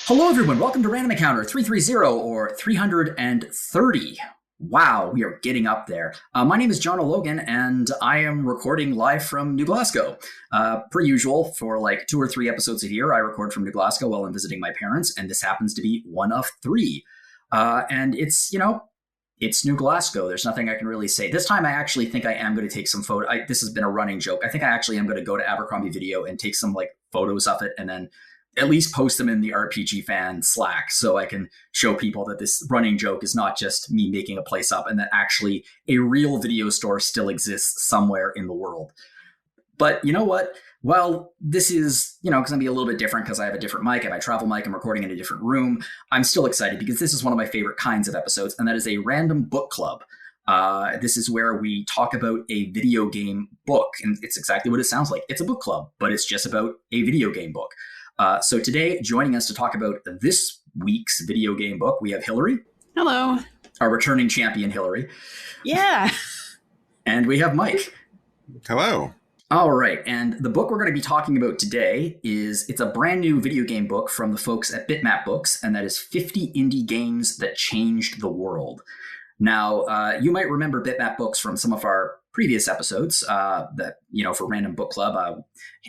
Hello, everyone. Welcome to Random Encounter 330 or 330. Wow, we are getting up there. My name is Jono Logan, and I am recording live from New Glasgow. Per usual, for like 2 or 3 episodes a year, I record from New Glasgow while I'm visiting my parents, and this happens to be one of 3. And it's New Glasgow. There's nothing I can really say. This time, I actually think I am going to take some photos. This has been a running joke. I think I actually am going to go to Abercrombie Video and take some photos of it, and then at least post them in the RPG fan Slack so I can show people that this running joke is not just me making a place up and that actually a real video store still exists somewhere in the world. But you know what? Well, this is, going to be a little bit different because I have a different mic. I have my travel mic. I'm recording in a different room. I'm still excited because this is one of my favorite kinds of episodes, and that is a random book club. This is where we talk about a video game book, and it's exactly what it sounds like. It's a book club, but it's just about a video game book. So today, joining us to talk about this week's video game book, we have Hilary. Hello. Our returning champion, Hilary. Yeah. And we have Mike. Hello. All right. And the book we're going to be talking about today it's a brand new video game book from the folks at Bitmap Books, and that is 50 Indie Games That Changed the World. Now, you might remember Bitmap Books from some of our previous episodes for Random Book Club,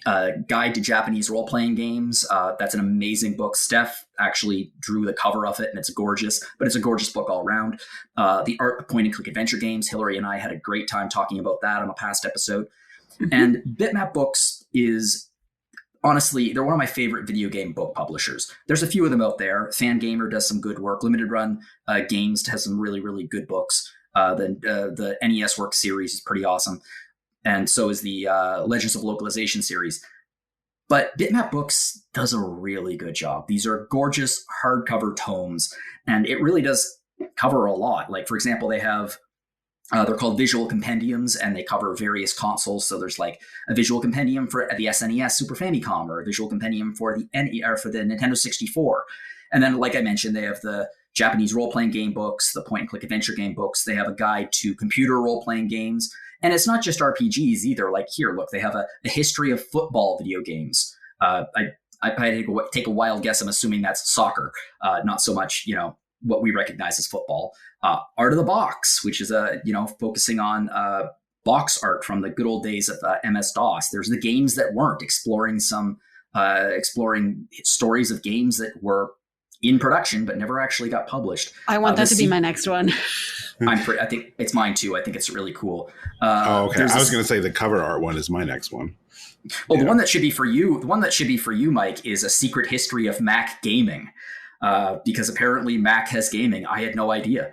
Guide to Japanese Role-Playing Games. That's an amazing book. Steph actually drew the cover of it, and it's gorgeous, but it's a gorgeous book all around. The Art of Point-and-Click Adventure Games. Hilary and I had a great time talking about that on a past episode. And Bitmap Books is, honestly, they're one of my favorite video game book publishers. There's a few of them out there. Fangamer does some good work. Limited Run Games has some really, really good books. The NES Works series is pretty awesome. And so is the Legends of Localization series. But Bitmap Books does a really good job. These are gorgeous hardcover tomes, and it really does cover a lot. Like, for example, they have, they're called visual compendiums, and they cover various consoles. So there's like a visual compendium for the SNES Super Famicom, or a visual compendium for the Nintendo 64. And then, like I mentioned, they have the Japanese role-playing game books, the point-and-click adventure game books. They have a guide to computer role-playing games. And it's not just RPGs either. Like here, look, they have a history of football video games. I take a wild guess. I'm assuming that's soccer, not so much, what we recognize as football. Art of the Box, which is focusing on box art from the good old days of MS-DOS. There's the Games That Weren't, exploring stories of games that were in production but never actually got published. I want that to be my next one. I think it's mine too. I think it's really cool. Okay. I was going to say the cover art one is my next one. Well, the one that should be for you, Mike, is A Secret History of Mac Gaming. Because apparently Mac has gaming. I had no idea.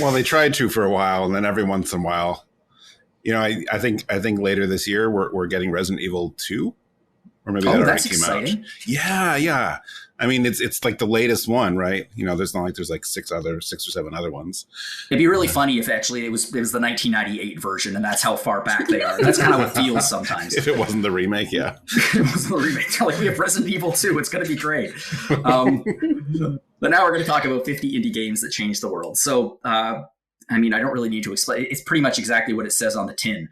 Well, they tried to for a while, and then every once in a while, I think later this year we're getting Resident Evil 2, or maybe that already came exciting. out. Yeah. I mean, it's like the latest one, right? There's not like there's like 6 or 7 other ones. It'd be really funny if actually it was the 1998 version, and that's how far back they are. That's kind of how it feels sometimes. If it wasn't the remake, yeah. If it wasn't the remake. Like, we have Resident Evil 2. It's going to be great. But now we're going to talk about 50 indie games that changed the world. So, I don't really need to explain. It's pretty much exactly what it says on the tin.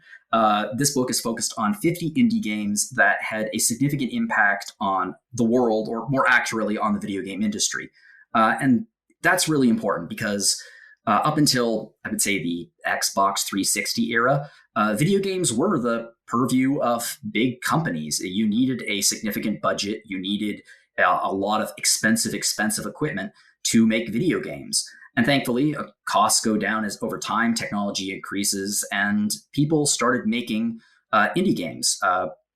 This book is focused on 50 indie games that had a significant impact on the world, or more accurately, on the video game industry. And that's really important because up until, I would say, the Xbox 360 era, video games were the purview of big companies. You needed a significant budget. You needed a lot of expensive equipment to make video games. And thankfully, costs go down as over time, technology increases, and people started making indie games.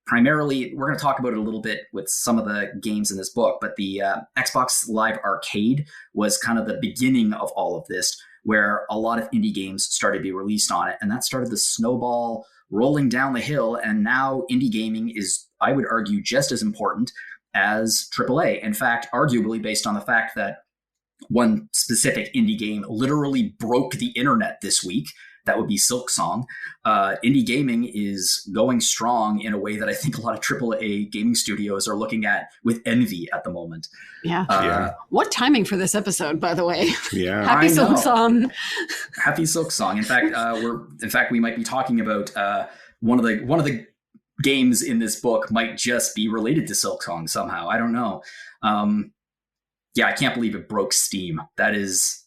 Primarily, we're going to talk about it a little bit with some of the games in this book, but the Xbox Live Arcade was kind of the beginning of all of this, where a lot of indie games started to be released on it. And that started the snowball rolling down the hill. And now indie gaming is, I would argue, just as important as AAA. In fact, arguably, based on the fact that one specific indie game literally broke the internet this week. That would be Silksong. Indie gaming is going strong in a way that I think a lot of AAA gaming studios are looking at with envy at the moment. Yeah. What timing for this episode, by the way? Yeah. Happy Silksong. Happy Silksong. In fact, we might be talking about one of the games in this book might just be related to Silksong somehow. I don't know. Yeah, I can't believe it broke Steam. That is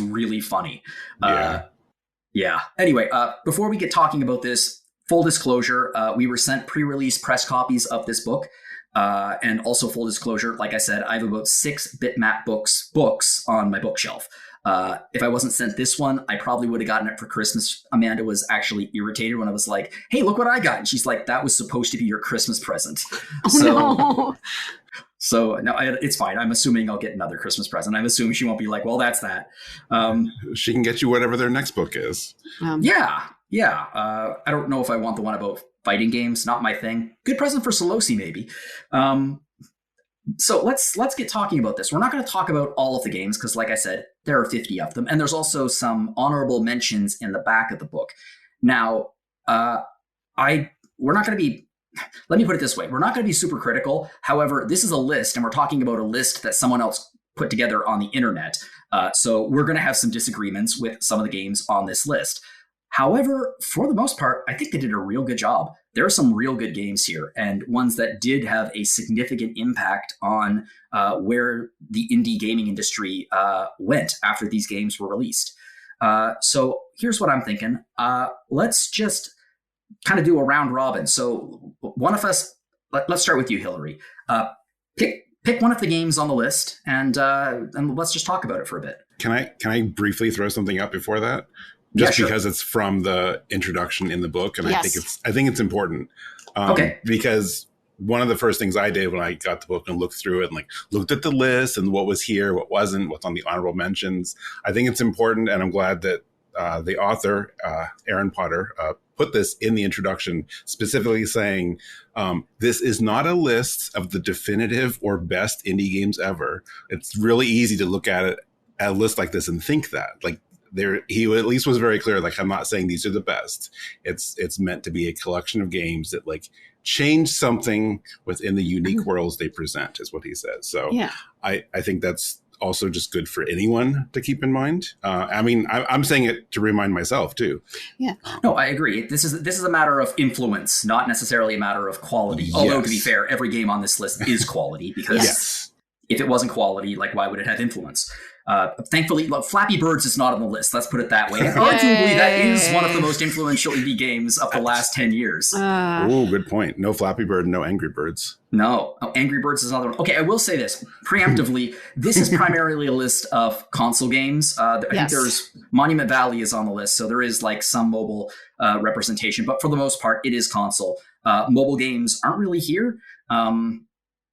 really funny. Yeah. Anyway, before we get talking about this, full disclosure, we were sent pre-release press copies of this book. And also full disclosure, like I said, I have about 6 Bitmap books on my bookshelf. If I wasn't sent this one, I probably would have gotten it for Christmas. Amanda was actually irritated when I was like, hey, look what I got. And she's like, that was supposed to be your Christmas present. No. So no, it's fine. I'm assuming I'll get another Christmas present. I'm assuming she won't be like, well, that's that. She can get you whatever their next book is. Yeah. I don't know if I want the one about fighting games. Not my thing. Good present for Solosi, maybe. So let's get talking about this. We're not going to talk about all of the games because, like I said, there are 50 of them. And there's also some honorable mentions in the back of the book. Now, we're not going to be, let me put it this way. We're not going to be super critical. However, this is a list, and we're talking about a list that someone else put together on the internet. So we're going to have some disagreements with some of the games on this list. However, for the most part, I think they did a real good job. There are some real good games here, and ones that did have a significant impact on where the indie gaming industry went after these games were released. So here's what I'm thinking. Let's just kind of do a round robin. So one of us, let's start with you, Hilary. Pick one of the games on the list, and let's just talk about it for a bit. Can I briefly throw something up before that? Just because it's from the introduction in the book, and yes. I think it's important. Because one of the first things I did when I got the book and looked through it and looked at the list and what was here, what wasn't, what's on the honorable mentions. I think it's important, and I'm glad that the author, Aaron Potter, put this in the introduction, specifically saying, this is not a list of the definitive or best indie games ever. It's really easy to look at a list like this and think that. He at least was very clear, I'm not saying these are the best. It's meant to be a collection of games that change something within the unique worlds they present, is what he says. So yeah. I think that's also just good for anyone to keep in mind. I'm saying it to remind myself too. Yeah. No, I agree. This is a matter of influence, not necessarily a matter of quality. Yes. Although to be fair, every game on this list is quality because if it wasn't quality, why would it have influence? Thankfully, Flappy Birds is not on the list. Let's put it that way. And arguably, that is one of the most influential indie games of the last 10 years. Oh, good point. No Flappy Bird, no Angry Birds. No. Angry Birds is another one. Okay, I will say this. Preemptively, this is primarily a list of console games. I think there's Monument Valley is on the list, so there is some mobile representation. But for the most part, it is console. Mobile games aren't really here.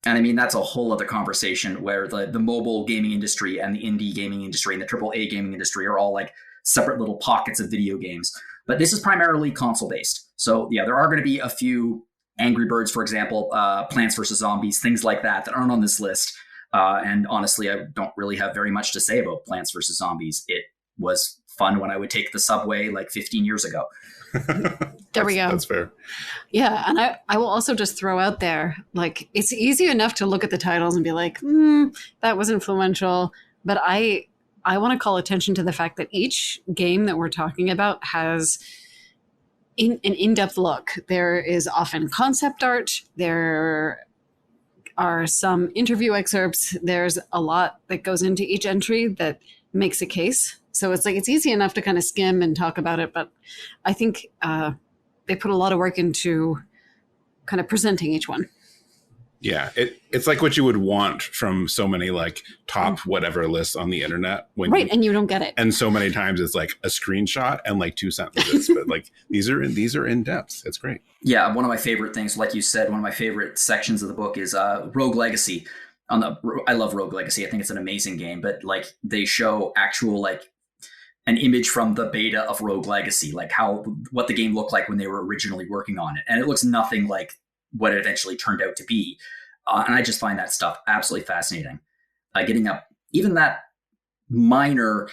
And that's a whole other conversation where the mobile gaming industry and the indie gaming industry and the AAA gaming industry are all separate little pockets of video games. But this is primarily console based. So yeah, there are going to be a few Angry Birds, for example, Plants vs. Zombies, things like that aren't on this list. And honestly, I don't really have very much to say about Plants vs. Zombies. It was fun when I would take the subway 15 years ago. There we go. That's fair. Yeah. And I will also just throw out there, it's easy enough to look at the titles and be like, that was influential. But I want to call attention to the fact that each game that we're talking about has an in-depth look. There is often concept art. There are some interview excerpts. There's a lot that goes into each entry that makes a case. So it's easy enough to kind of skim and talk about it, but I think they put a lot of work into kind of presenting each one. Yeah, it's what you would want from so many top whatever lists on the internet. And you don't get it. And so many times it's a screenshot and 2 sentences, but these are in depth. It's great. Yeah, one of my favorite things, like you said, one of my favorite sections of the book is Rogue Legacy. I love Rogue Legacy. I think it's an amazing game, but they show actual an image from the beta of Rogue Legacy, what the game looked like when they were originally working on it. And it looks nothing like what it eventually turned out to be. And I just find that stuff absolutely fascinating. Getting up, even that minor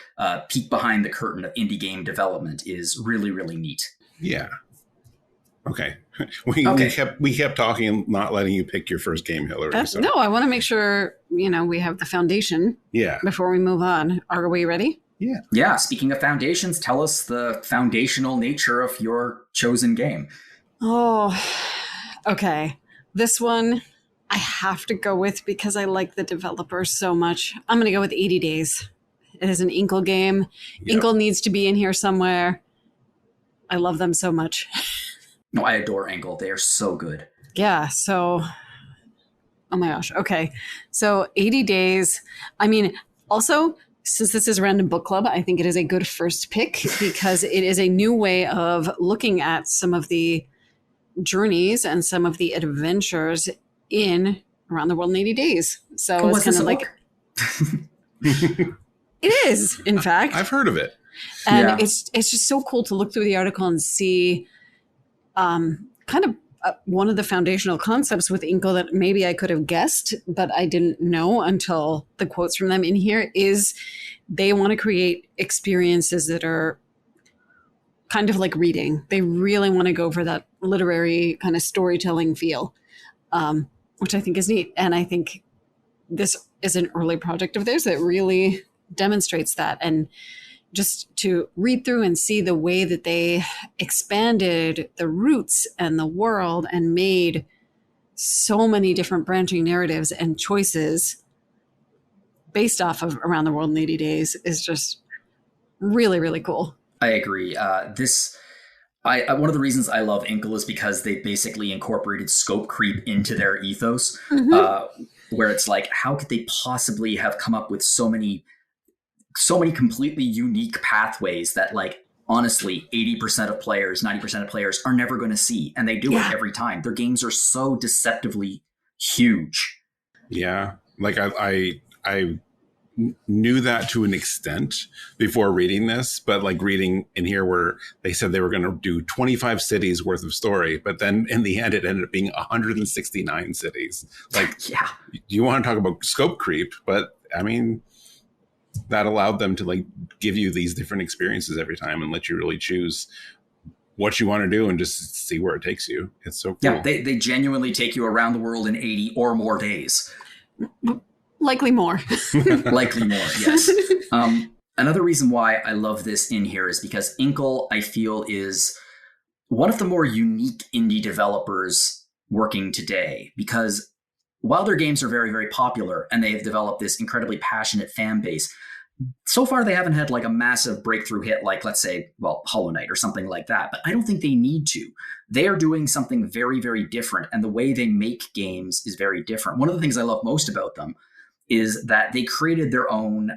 peek behind the curtain of indie game development is really, really neat. Yeah. Okay. We kept talking and not letting you pick your first game, Hilary. No, I want to make sure, we have the foundation before we move on. Are we ready? Yeah. Yeah. Speaking of foundations, tell us the foundational nature of your chosen game. Oh, Okay. This one I have to go with because I like the developer so much. I'm going to go with 80 Days. It is an Inkle game. Yep. Inkle needs to be in here somewhere. I love them so much. No, I adore Inkle. They are so good. Yeah. So, oh my gosh. Okay. So 80 Days. I mean, also, since this is Random Book Club, I think it is a good first pick because it is a new way of looking at some of the journeys and some of the adventures in Around the World in 80 Days. So it's kind of like... It is, in fact. I've heard of it. And it's just so cool to look through the article and see kind of one of the foundational concepts with Inkle that maybe I could have guessed, but I didn't know until the quotes from them in here is they want to create experiences that are kind of like reading. They really want to go for that literary kind of storytelling feel, which I think is neat. And I think this is an early project of theirs that really demonstrates that. And just to read through and see the way that they expanded the roots and the world and made so many different branching narratives and choices based off of Around the World in 80 Days is just really, really cool. I agree. One of the reasons I love Inkle is because they basically incorporated scope creep into their ethos, where it's like, how could they possibly have come up with so many completely unique pathways that, like, honestly, 80% of players, 90% of players are never going to see, and they do it every time. Their games are so deceptively huge. Yeah, like I knew that to an extent before reading this, but like reading in here where they said they were going to do 25 cities worth of story, but then in the end it ended up being 169 cities. Like, you want to talk about scope creep, but I mean, that allowed them to like give you these different experiences every time and let you really choose what you want to do and just see where it takes you. It's so cool. Yeah, they genuinely take you around the world in 80 or more days. Likely more. Likely more, yes. Another reason why I love this in here is because Inkle, I feel, is one of the more unique indie developers working today, because while their games are very, very popular and they've developed this incredibly passionate fan base, so far they haven't had like a massive breakthrough hit like, let's say, well, Hollow Knight or something like that. But I don't think they need to. They are doing something very, very different, and the way they make games is very different. One of the things I love most about them is that they created their own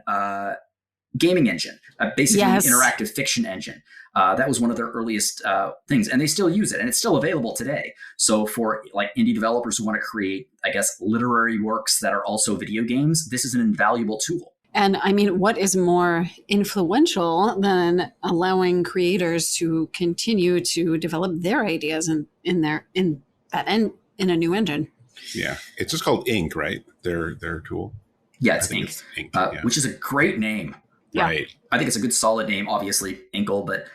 gaming engine, basically interactive fiction engine. That was one of their earliest things, and they still use it, and it's still available today. So for like indie developers who want to create, I guess, literary works that are also video games, this is an invaluable tool. And I mean, what is more influential than allowing creators to continue to develop their ideas in a new engine? Yeah, it's just called Ink, right? Their tool. Yeah, it's Ink, which is a great name. Yeah. Right. I think it's a good solid name, obviously, Inkle, but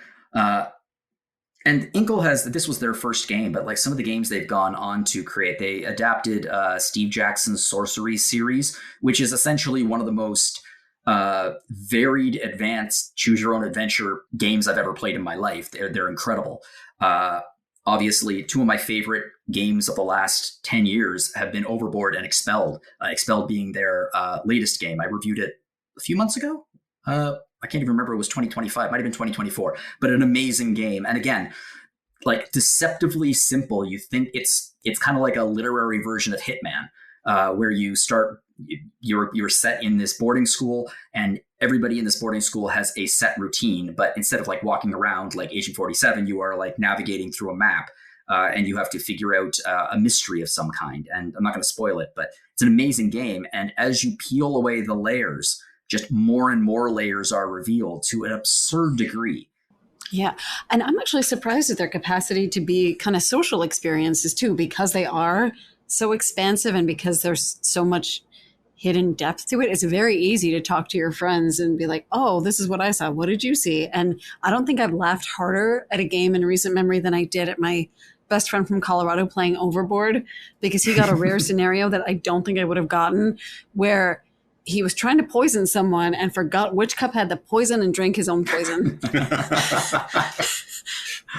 and Inkle this was their first game, but like some of the games they've gone on to create, they adapted Steve Jackson's Sorcery series, which is essentially one of the most varied, advanced, choose your own adventure games I've ever played in my life. They're incredible. Obviously, two of my favorite games of the last 10 years have been Overboard and Expelled. Expelled being their latest game. I reviewed it a few months ago. I can't even remember. It was 2025. Might have been 2024. But an amazing game. And again, like deceptively simple. You think it's kind of like a literary version of Hitman, where you start. You're set in this boarding school, and everybody in this boarding school has a set routine. But instead of like walking around like Agent 47, you are like navigating through a map, and you have to figure out a mystery of some kind. And I'm not going to spoil it, but it's an amazing game. And as you peel away the layers, just more and more layers are revealed to an absurd degree. Yeah. And I'm actually surprised at their capacity to be kind of social experiences too, because they are so expansive and because there's so much hidden depth to it. It's very easy to talk to your friends and be like, oh, this is what I saw. What did you see? And I don't think I've laughed harder at a game in recent memory than I did at my best friend from Colorado playing Overboard, because he got a rare scenario that I don't think I would have gotten, where he was trying to poison someone and forgot which cup had the poison and drank his own poison.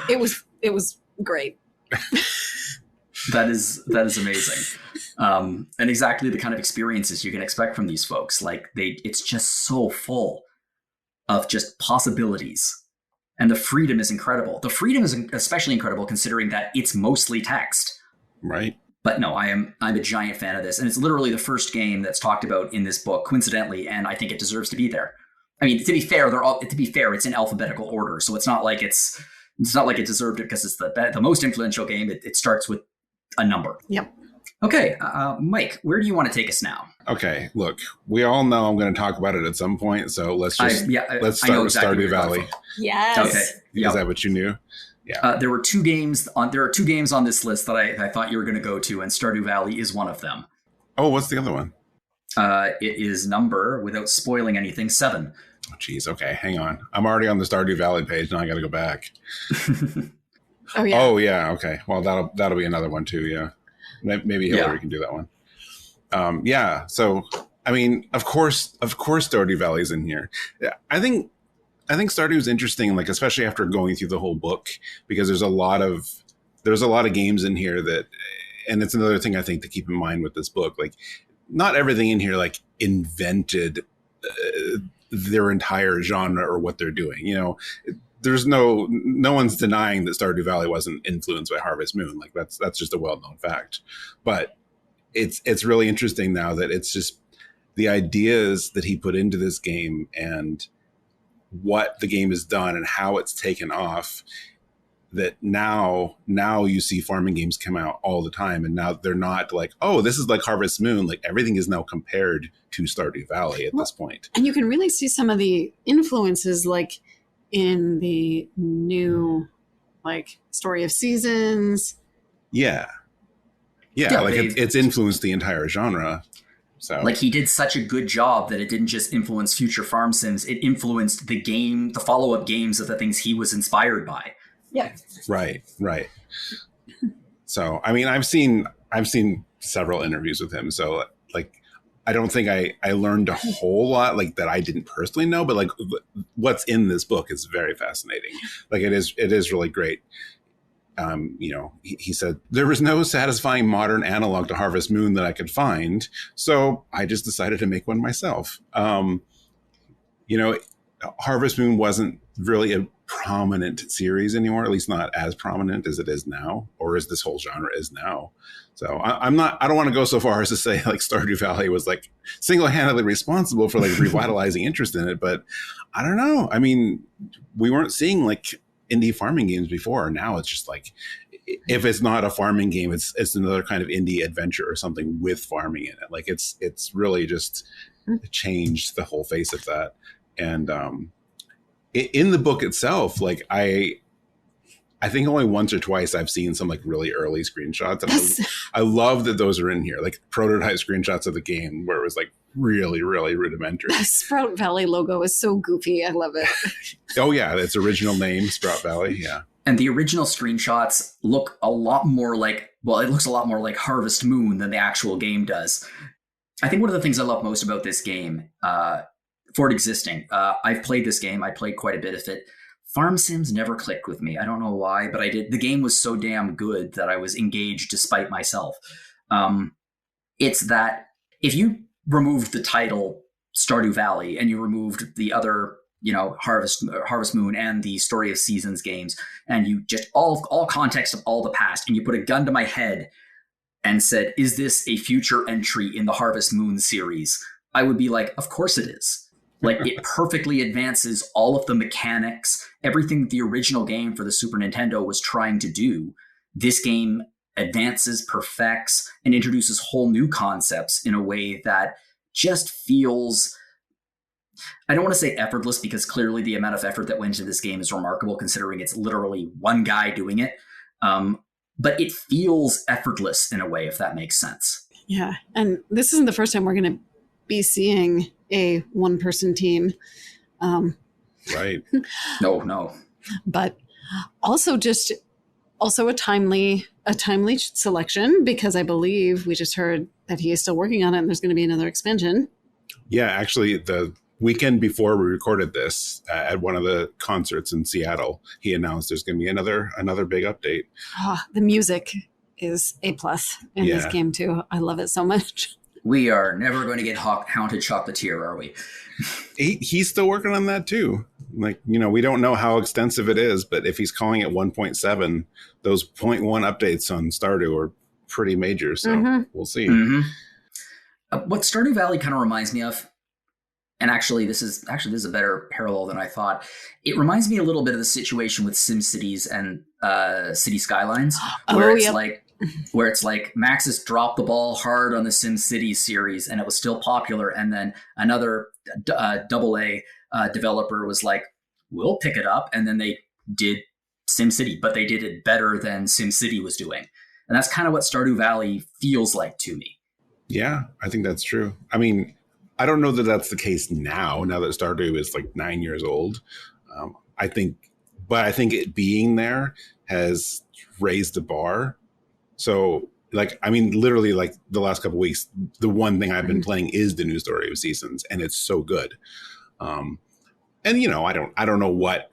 It was great. That is amazing. And exactly the kind of experiences you can expect from these folks. Like it's just so full of just possibilities. And the freedom is incredible. The freedom is especially incredible considering that it's mostly text. Right. But no, I'm a giant fan of this. And it's literally the first game that's talked about in this book, coincidentally, and I think it deserves to be there. I mean, to be fair, it's in alphabetical order. So it's not like it deserved it because it's the most influential game. It starts with a number. Yep. Okay, Mike, where do you want to take us now? Okay, look, we all know I'm going to talk about it at some point, so let's start with Stardew Valley. Yes. Okay. Yep. Is that what you knew? Yeah. There are two games on this list that I thought you were going to go to, and Stardew Valley is one of them. Oh, what's the other one? It is number, without spoiling anything, 7. Oh, geez. Okay, hang on. I'm already on the Stardew Valley page, now I got to go back. Oh yeah. Oh yeah. Okay. Well, that'll be another one too. Yeah. Maybe Hilary can do that one. Yeah. So, I mean, of course, Stardew Valley's in here. I think Stardew is interesting, like especially after going through the whole book, because there's a lot of games in here that, and it's another thing I think to keep in mind with this book. Like, not everything in here like invented their entire genre or what they're doing. You know, there's no one's denying that Stardew Valley wasn't influenced by Harvest Moon. Like that's just a well-known fact. But it's really interesting now that it's just the ideas that he put into this game and what the game has done and how it's taken off, that now you see farming games come out all the time. And now they're not like, oh, this is like Harvest Moon. Like everything is now compared to Stardew Valley at this point. And you can really see some of the influences like in the new like Story of Seasons. Yeah, like it's influenced the entire genre. So like he did such a good job that it didn't just influence future farm sims, it influenced the follow-up games of the things he was inspired by. Yeah. Right. So I mean, I've seen several interviews with him, so like I don't think I learned a whole lot like that I didn't personally know, but like what's in this book is very fascinating. Like it is really great. You know, he said there was no satisfying modern analog to Harvest Moon that I could find, so I just decided to make one myself. You know, Harvest Moon wasn't really a prominent series anymore, at least not as prominent as it is now, or as this whole genre is now. So I don't want to go so far as to say like Stardew Valley was like single-handedly responsible for like revitalizing interest in it, but I don't know. I mean, we weren't seeing like indie farming games before. Now it's just like, if it's not a farming game, it's another kind of indie adventure or something with farming in it. Like it's really just changed the whole face of that. And in the book itself, like I think only once or twice I've seen some like really early screenshots. And I love that those are in here, like prototype screenshots of the game where it was like really, really rudimentary. The Sprout Valley logo is so goofy. I love it. Oh yeah, its original name, Sprout Valley. Yeah. And the original screenshots look a lot more like, well, it looks a lot more like Harvest Moon than the actual game does. I think one of the things I love most about this game, for it existing, I've played this game. I played quite a bit of it. Farm sims never clicked with me. I don't know why, but I did. The game was so damn good that I was engaged despite myself. It's that if you removed the title Stardew Valley and you removed the other, you know, Harvest Moon and the Story of Seasons games, and you just all context of all the past, and you put a gun to my head and said, is this a future entry in the Harvest Moon series? I would be like, of course it is. Like, it perfectly advances all of the mechanics, everything that the original game for the Super Nintendo was trying to do. This game advances, perfects, and introduces whole new concepts in a way that just feels, I don't want to say effortless, because clearly the amount of effort that went into this game is remarkable considering it's literally one guy doing it. But it feels effortless in a way, if that makes sense. Yeah. And this isn't the first time we're going to be seeing a one-person team. Right. No. But also a timely selection, because I believe we just heard that he is still working on it and there's going to be another expansion. Yeah, actually the weekend before we recorded this, at one of the concerts in Seattle, he announced there's going to be another big update. The music is A+ in this game too. I love it so much. We are never going to get Haunted Chocolatier, are we? He's still working on that too. Like, we don't know how extensive it is, but if he's calling it 1.7, those 0.1 updates on Stardew are pretty major. So we'll see. Mm-hmm. What Stardew Valley kind of reminds me of, and actually this is a better parallel than I thought. It reminds me a little bit of the situation with SimCities and City Skylines, where it's like Maxis dropped the ball hard on the SimCities series and it was still popular, and then another AA developer was like, we'll pick it up, and then they did SimCity, but they did it better than SimCity was doing. And that's kind of what Stardew Valley feels like to me. Yeah, I think that's true. I mean, I don't know that that's the case now that Stardew is like 9 years old. I think it being there has raised the bar. So, literally, like the last couple of weeks, the one thing I've been playing is the new Story of Seasons, and it's so good. And I don't know what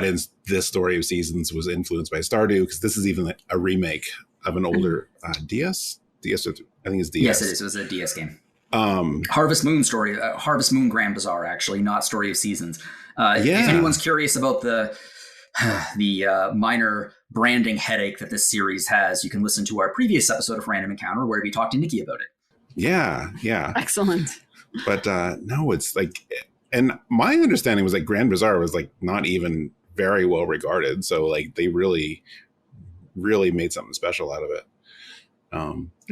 in this Story of Seasons was influenced by Stardew, because this is even a remake of an older DS. I think it's DS. Yes, it is. It was a DS game. Harvest Moon story, Harvest Moon Grand Bazaar, actually, not Story of Seasons. If anyone's curious about the minor branding headache that this series has, you can listen to our previous episode of Random Encounter where we talked to Nikki about it. Yeah. Excellent. But no, it's like, and my understanding was like Grand Bazaar was like not even very well regarded. So like they really, really made something special out of it.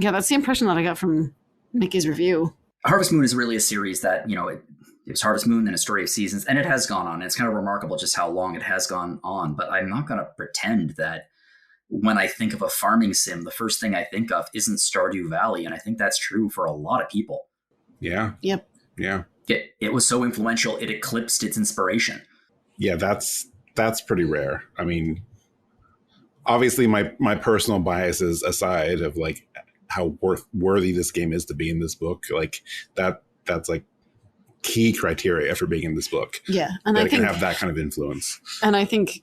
Yeah, that's the impression that I got from Nikki's review. Harvest Moon is really a series that, it was Harvest Moon and a Story of Seasons, and it has gone on. It's kind of remarkable just how long it has gone on, but I'm not going to pretend that when I think of a farming sim, the first thing I think of isn't Stardew Valley, and I think that's true for a lot of people. Yeah. Yep. Yeah. It was so influential, it eclipsed its inspiration. Yeah, that's pretty rare. I mean, obviously my personal biases aside of like how worthy this game is to be in this book, like that's like key criteria for being in this book. Yeah, and I think it can have that kind of influence. And I think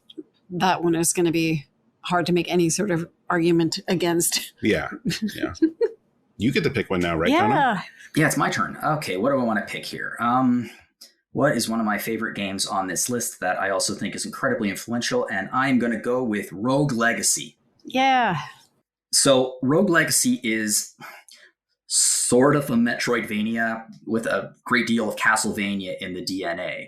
that one is going to be hard to make any sort of argument against. Yeah. You get to pick one now, right, Yeah. Jono? Yeah, it's my turn. Okay, what do I want to pick here? What is one of my favorite games on this list that I also think is incredibly influential? And I'm going to go with Rogue Legacy. Yeah. So Rogue Legacy is sort of a Metroidvania with a great deal of Castlevania in the DNA.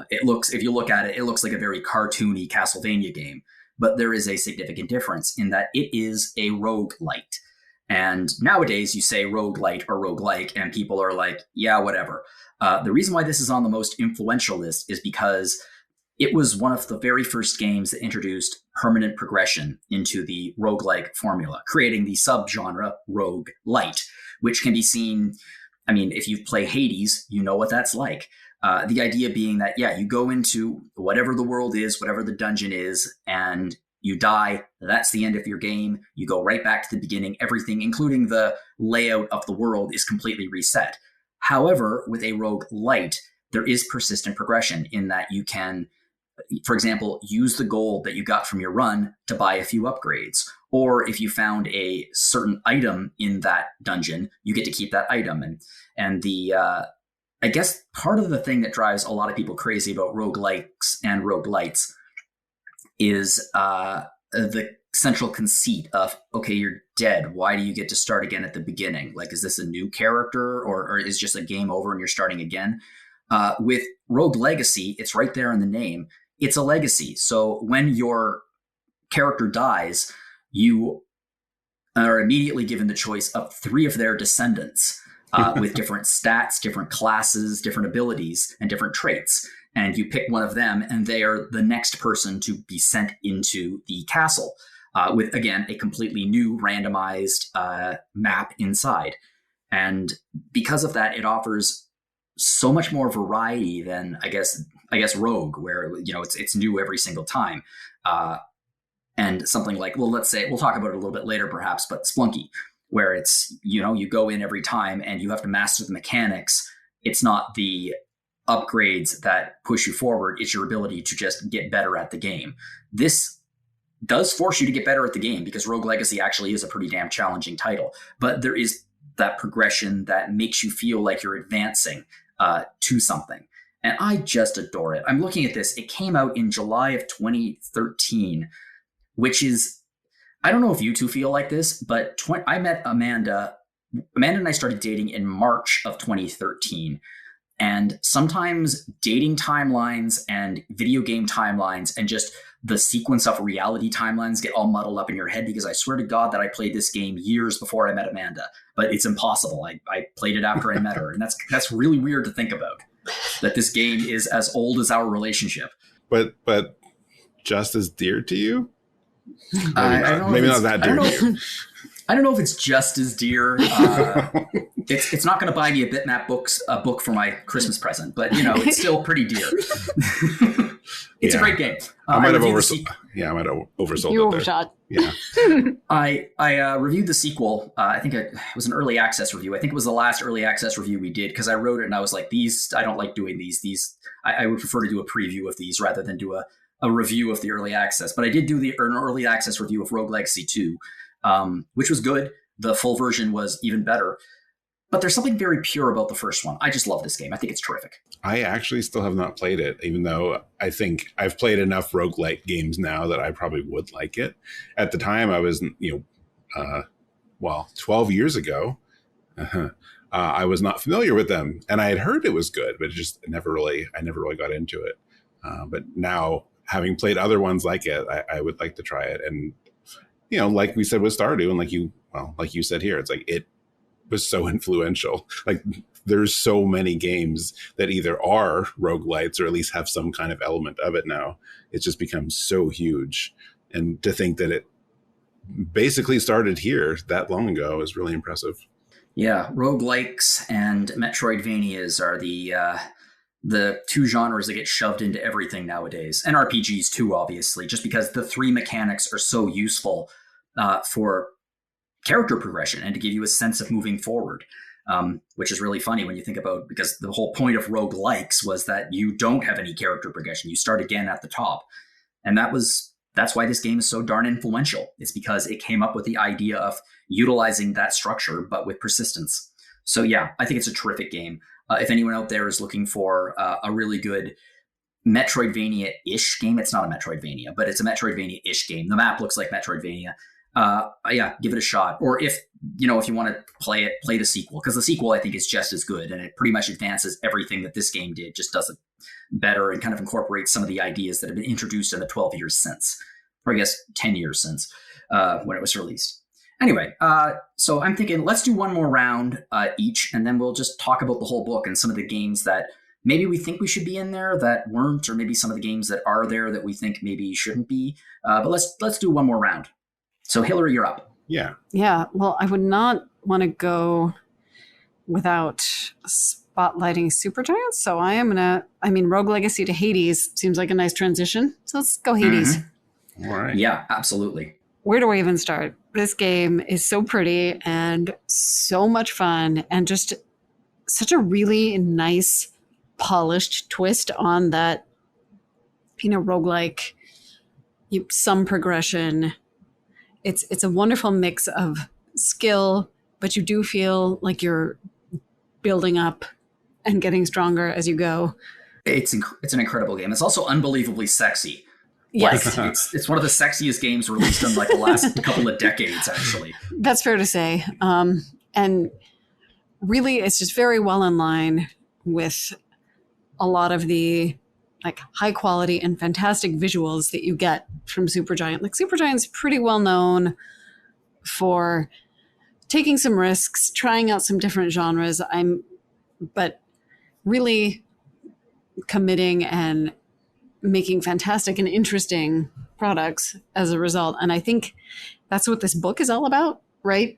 If you look at it, it looks like a very cartoony Castlevania game, but there is a significant difference in that it is a roguelite. And nowadays you say roguelite or roguelike and people are like, yeah, whatever. The reason why this is on the most influential list is because it was one of the very first games that introduced permanent progression into the roguelike formula, creating the subgenre roguelite, which can be seen, I mean, if you play Hades, you know what that's like. The idea being that, you go into whatever the world is, whatever the dungeon is, and you die. That's the end of your game. You go right back to the beginning. Everything, including the layout of the world, is completely reset. However, with a roguelite, there is persistent progression in that you can, for example, use the gold that you got from your run to buy a few upgrades. Or if you found a certain item in that dungeon, you get to keep that item. And the I guess part of the thing that drives a lot of people crazy about roguelikes and roguelites is the central conceit of, okay, you're dead. Why do you get to start again at the beginning? Like, is this a new character or is just a game over and you're starting again? With Rogue Legacy, it's right there in the name. It's a legacy. So when your character dies, you are immediately given the choice of 3 of their descendants with different stats, different classes, different abilities, and different traits. And you pick one of them, and they are the next person to be sent into the castle with, again, a completely new randomized map inside. And because of that, it offers so much more variety than I guess Rogue, where it's new every single time. And something like, well, let's say we'll talk about it a little bit later, perhaps, but Splunky, where it's you go in every time and you have to master the mechanics. It's not the upgrades that push you forward; it's your ability to just get better at the game. This does force you to get better at the game, because Rogue Legacy actually is a pretty damn challenging title. But there is that progression that makes you feel like you're advancing to something. And I just adore it. I'm looking at this. It came out in July of 2013, which is, I don't know if you two feel like this, but I met Amanda. Amanda and I started dating in March of 2013. And sometimes dating timelines and video game timelines and just the sequence of reality timelines get all muddled up in your head, because I swear to God that I played this game years before I met Amanda. But it's impossible. I played it after I met her. And that's really weird to think about, that this game is as old as our relationship. But just as dear to you? Maybe not that dear to you. I don't know if it's just as dear. It's not going to buy me a Bitmap Books book for my Christmas present, but it's still pretty dear. It's a great game. I might have oversold. You overshot. Yeah. I reviewed the sequel. I think it was an early access review. I think it was the last early access review we did, because I wrote it and I was like, I don't like doing these. I would prefer to do a preview of these rather than do a review of the early access. But I did do an early access review of Rogue Legacy 2. Which was good. The full version was even better. But there's something very pure about the first one. I just love this game. I think it's terrific. I actually still have not played it, even though I think I've played enough roguelike games now that I probably would like it. At the time, I was, 12 years ago, I was not familiar with them. And I had heard it was good, but I never really got into it. But now, having played other ones like it, I would like to try it. And like we said with Stardew, and like you said here, it's like it was so influential. Like there's so many games that either are roguelites or at least have some kind of element of it now. It's just become so huge. And to think that it basically started here that long ago is really impressive. Yeah, roguelikes and Metroidvanias are the two genres that get shoved into everything nowadays, and RPGs too, obviously, just because the three mechanics are so useful for character progression and to give you a sense of moving forward, which is really funny when you think about, because the whole point of roguelikes was that you don't have any character progression. You start again at the top. And that's why this game is so darn influential. It's because it came up with the idea of utilizing that structure, but with persistence. So yeah, I think it's a terrific game. If anyone out there is looking for a really good Metroidvania-ish game, it's not a Metroidvania, but it's a Metroidvania-ish game. The map looks like Metroidvania. Give it a shot. Or if you want to play it, play the sequel, because the sequel I think is just as good, and it pretty much advances everything that this game did, just does it better and kind of incorporates some of the ideas that have been introduced in the 12 years since, or I guess 10 years since when it was released. Anyway, so I'm thinking let's do one more round each, and then we'll just talk about the whole book and some of the games that maybe we think we should be in there that weren't, or maybe some of the games that are there that we think maybe shouldn't be. But let's do one more round. So Hilary, you're up. Yeah. Yeah. Well, I would not want to go without spotlighting Supergiants. So Rogue Legacy to Hades seems like a nice transition. So let's go Hades. Mm-hmm. All right. Yeah, absolutely. Where do I even start? This game is so pretty and so much fun, and just such a really nice, polished twist on that, roguelike, some progression. It's a wonderful mix of skill, but you do feel like you're building up and getting stronger as you go. It's an incredible game. It's also unbelievably sexy. Yes. Like, it's one of the sexiest games released in like the last couple of decades, actually. That's fair to say. And really, it's just very well in line with a lot of the like high quality and fantastic visuals that you get from Supergiant. Like Supergiant's pretty well known for taking some risks, trying out some different genres. But really committing and making fantastic and interesting products as a result. And I think that's what this book is all about, right?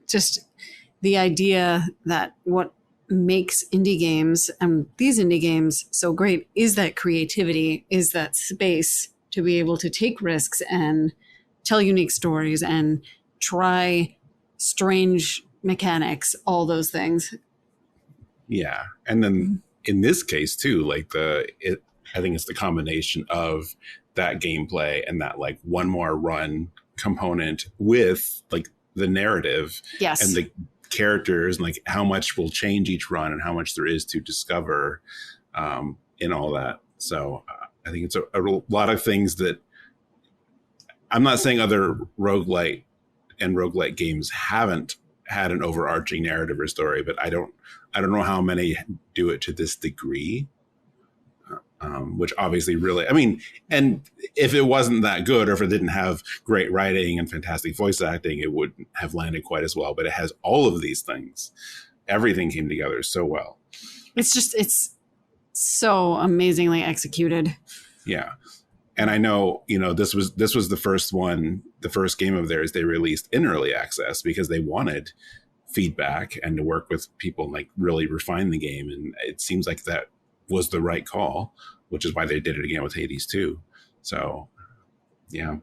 Just the idea that what makes indie games and these indie games so great is that creativity, is that space to be able to take risks and tell unique stories and try strange mechanics, all those things. Yeah. And then in this case too, like I think it's the combination of that gameplay and that like one more run component with like the narrative and the characters and like how much will change each run and how much there is to discover in all that. So I think it's a lot of things that I'm not saying other roguelite and roguelite games haven't had an overarching narrative or story, but I don't know how many do it to this degree. Which obviously really, I mean, and if it wasn't that good or if it didn't have great writing and fantastic voice acting, it wouldn't have landed quite as well. But it has all of these things. Everything came together so well. It's so amazingly executed. Yeah. And I know, this was the first game of theirs they released in early access because they wanted feedback and to work with people and like really refine the game. And it seems like that was the right call, which is why they did it again with Hades too. So, yeah.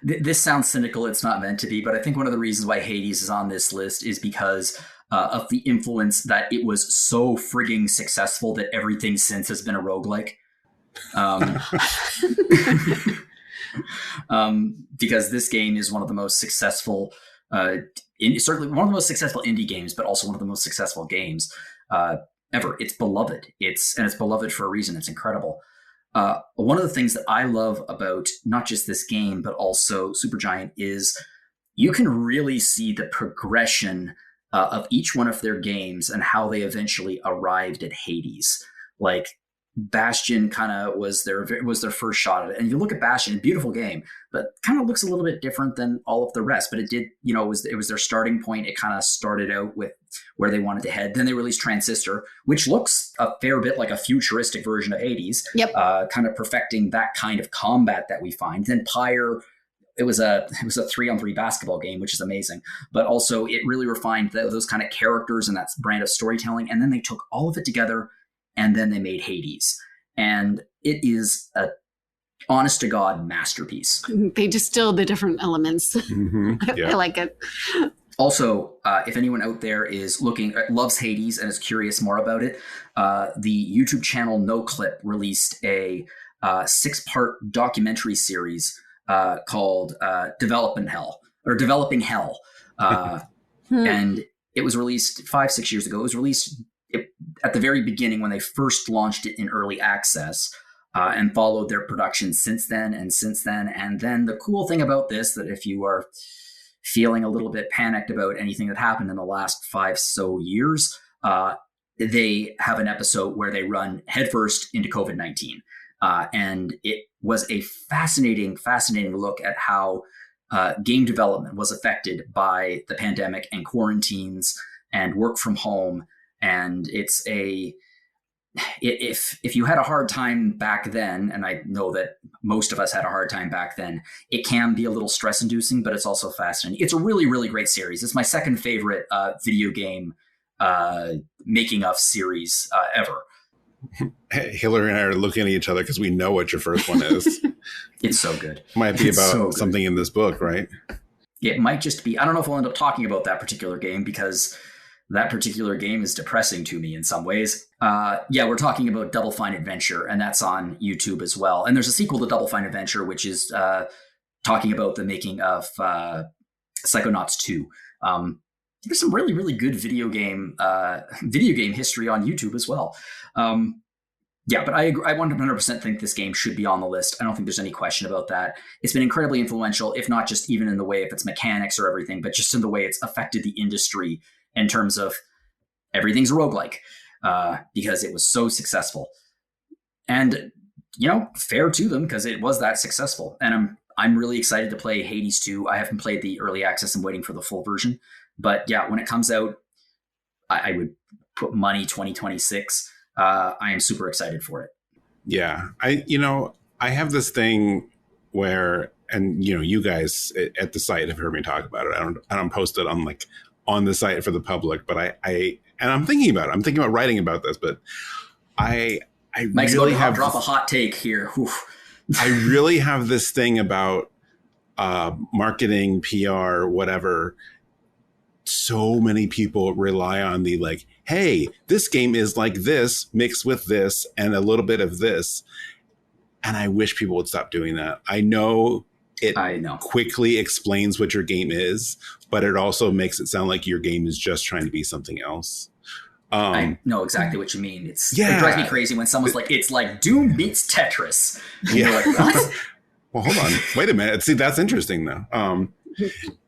This sounds cynical, it's not meant to be, but I think one of the reasons why Hades is on this list is because of the influence that it was so frigging successful that everything since has been a roguelike. Because this game is one of the most successful, certainly one of the most successful indie games, but also one of the most successful games ever. It's beloved. It's beloved for a reason. It's incredible. One of the things that I love about not just this game, but also Supergiant is you can really see the progression of each one of their games and how they eventually arrived at Hades. Like Bastion kind of was their first shot at it. And if you look at Bastion, a beautiful game, but kind of looks a little bit different than all of the rest. But it did, it was their starting point. It kind of started out with where they wanted to head. Then they released Transistor, which looks a fair bit like a futuristic version of Hades. Yep. Kind of perfecting that kind of combat that we find. Then Pyre, it was a 3-on-3 basketball game, which is amazing. But also it really refined those kind of characters and that brand of storytelling. And then they took all of it together and then they made Hades. And it is a honest to God masterpiece. They distilled the different elements. Mm-hmm. Yeah. I like it. Also, if anyone out there is loves Hades and is curious more about it, the YouTube channel No Clip released a 6-part documentary series called Developing Hell. And it was released 5-6 years ago. It was released at the very beginning when they first launched it in early access, and followed their production since then. And then the cool thing about this, that if you are feeling a little bit panicked about anything that happened in the last 5 so years, they have an episode where they run headfirst into COVID-19. And it was a fascinating look at how game development was affected by the pandemic and quarantines and work from home. And it's if you had a hard time back then, and I know that most of us had a hard time back then, it can be a little stress inducing, but it's also fascinating. It's a really, really great series. It's my second favorite video game making of series ever. Hey, Hilary and I are looking at each other because we know what your first one is. It's so good. Might be about something in this book, right? It might just be. I don't know if we'll end up talking about that particular game because that particular game is depressing to me in some ways. We're talking about Double Fine Adventure, and that's on YouTube as well. And there's a sequel to Double Fine Adventure, which is talking about the making of Psychonauts 2. There's some really, really good video game history on YouTube as well. But I agree. I 100% think this game should be on the list. I don't think there's any question about that. It's been incredibly influential, if not just even in the way of its mechanics or everything, but just in the way it's affected the industry in terms of everything's a roguelike, because it was so successful. And, fair to them because it was that successful. And I'm really excited to play Hades 2. I haven't played the early access. I'm waiting for the full version. But yeah, when it comes out, I would put money 2026. I am super excited for it. Yeah. I have this thing where, and you guys at the site have heard me talk about it. I don't post it on the site for the public, but I'm thinking about it. I'm thinking about writing about this, but I Mike's really have drop a hot take here. I really have this thing about marketing, PR, whatever. So many people rely on the hey, this game is like this mixed with this and a little bit of this. And I wish people would stop doing that. I know it quickly explains what your game is, but it also makes it sound like your game is just trying to be something else. I know exactly what you mean. It drives me crazy when someone's like, it's like Doom meets Tetris. And you're like, what? Well, hold on. Wait a minute. See, that's interesting, though.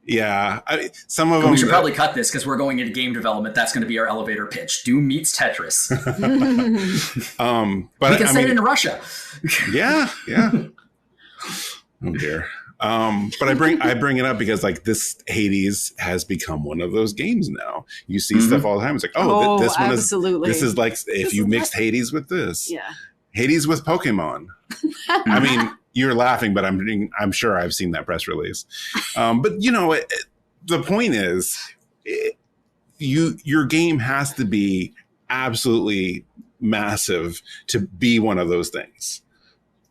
Yeah. Some of them. We should probably cut this because we're going into game development. That's going to be our elevator pitch. Doom meets Tetris. But we can send it into Russia. Yeah. Oh, dear. But I bring it up because like this Hades has become one of those games now. You see stuff all the time. It's like, this one absolutely. This is like if you mixed Hades with this. Yeah. Hades with Pokemon. I mean, you're laughing, but I'm sure I've seen that press release. But you know, the point is, your game has to be absolutely massive to be one of those things.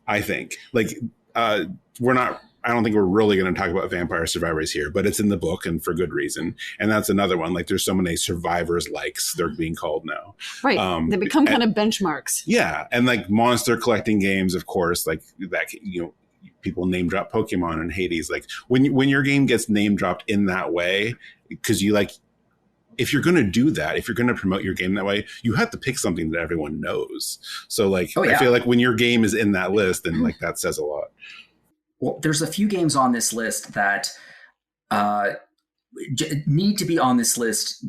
I think. Like, I don't think we're really going to talk about Vampire Survivors here, but it's in the book and for good reason. And that's another one. Like there's so many survivors likes they're being called now. Right. They become kind of benchmarks. Yeah. And like monster collecting games, of course, like that, people name drop Pokemon and Hades. Like when your game gets name dropped in that way, because if you're going to do that, if you're going to promote your game that way, you have to pick something that everyone knows. So like, I feel like when your game is in that list, then like that says a lot. Well, there's a few games on this list that need to be on this list,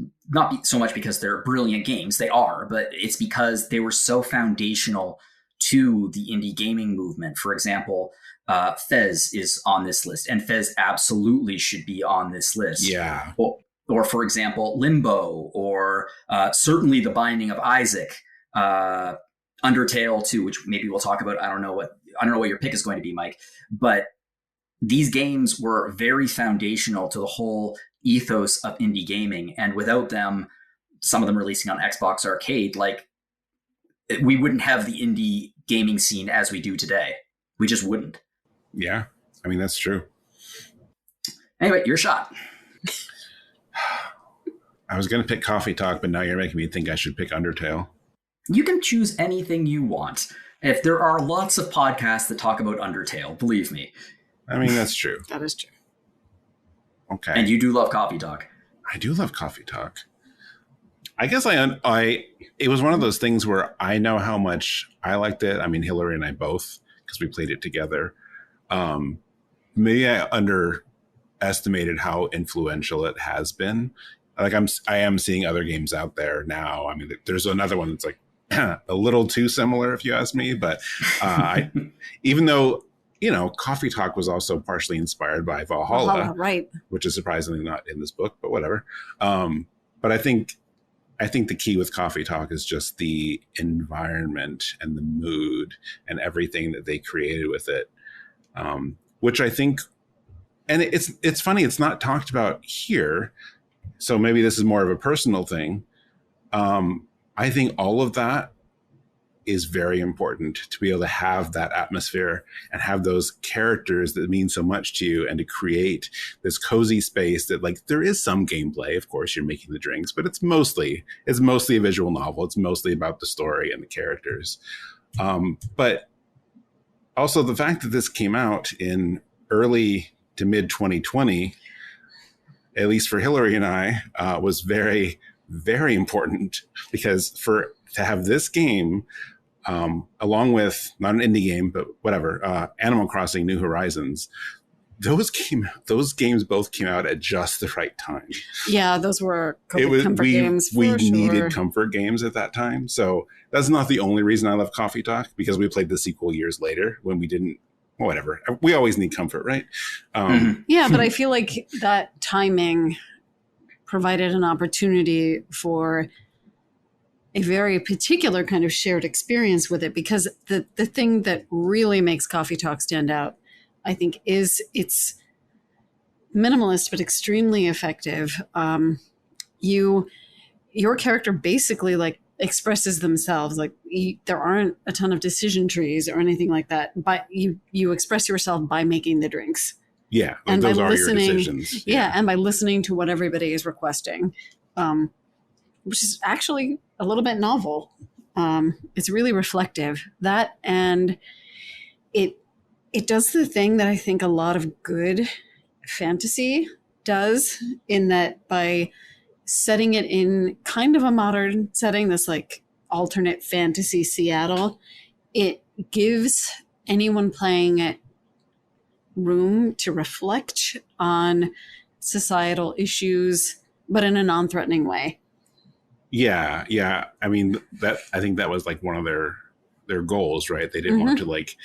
so much because they're brilliant games. They are, but it's because they were so foundational to the indie gaming movement. For example, Fez is on this list, and Fez absolutely should be on this list. Yeah. Or for example, Limbo, or certainly The Binding of Isaac, Undertale 2, which maybe we'll talk about. I don't know what your pick is going to be, Mike, but these games were very foundational to the whole ethos of indie gaming. And without them, some of them releasing on Xbox Arcade, like we wouldn't have the indie gaming scene as we do today. We just wouldn't. Yeah. I mean, that's true. Anyway, your shot. I was going to pick Coffee Talk, but now you're making me think I should pick Undertale. You can choose anything you want. If there are lots of podcasts that talk about Undertale, believe me. I mean, that's true. That is true. Okay. And you do love Coffee Talk. I do love Coffee Talk. I guess it was one of those things where I know how much I liked it. I mean, Hilary and I both, because we played it together. Maybe I underestimated how influential it has been. Like I am seeing other games out there now. I mean, there's another one that's like a little too similar, if you ask me. But even though, Coffee Talk was also partially inspired by Valhalla, right? Which is surprisingly not in this book, but whatever. But I think the key with Coffee Talk is just the environment and the mood and everything that they created with it, which I think, and it's funny, it's not talked about here. So maybe this is more of a personal thing. I think all of that is very important to be able to have that atmosphere and have those characters that mean so much to you, and to create this cozy space that, like, there is some gameplay. Of course, you're making the drinks, but it's mostly a visual novel. It's mostly about the story and the characters. But also the fact that this came out in early to mid 2020, at least for Hilary and I, was very, very important, because to have this game, along with, not an indie game, but whatever, Animal Crossing New Horizons, those games both came out at just the right time. Yeah, those were comfort games. We needed comfort games at that time. So that's not the only reason I love Coffee Talk, because we played the sequel years later when we didn't. Whatever. We always need comfort, right? Yeah, but I feel like that timing provided an opportunity for a very particular kind of shared experience with it, because the thing that really makes Coffee Talk stand out, I think, is it's minimalist but extremely effective. Your character basically expresses themselves. There aren't a ton of decision trees or anything like that, but you express yourself by making the drinks. Yeah, and those are your decisions. Yeah, and by listening to what everybody is requesting, which is actually a little bit novel. It's really reflective. That, and it does the thing that I think a lot of good fantasy does, in that by setting it in kind of a modern setting, this like alternate fantasy Seattle, it gives anyone playing it room to reflect on societal issues, but in a non-threatening way. Yeah. I mean, I think that was like one of their goals, right? They didn't want to like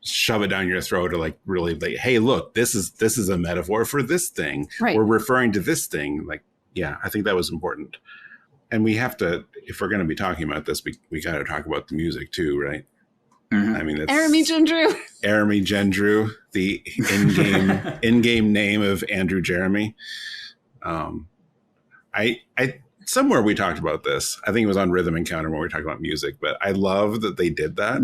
shove it down your throat or like really like, hey, look, this is a metaphor for this thing. Right. We're referring to this thing. Like, yeah, I think that was important. And we have to, if we're going to be talking about this, we got to talk about the music too, right? Mm-hmm. I mean, it's Jeremy Gendrew. Jeremy Gendrew, the in-game name of Andrew Jeremy. I somewhere we talked about this. I think it was on Rhythm Encounter when we were talking about music, but I love that they did that.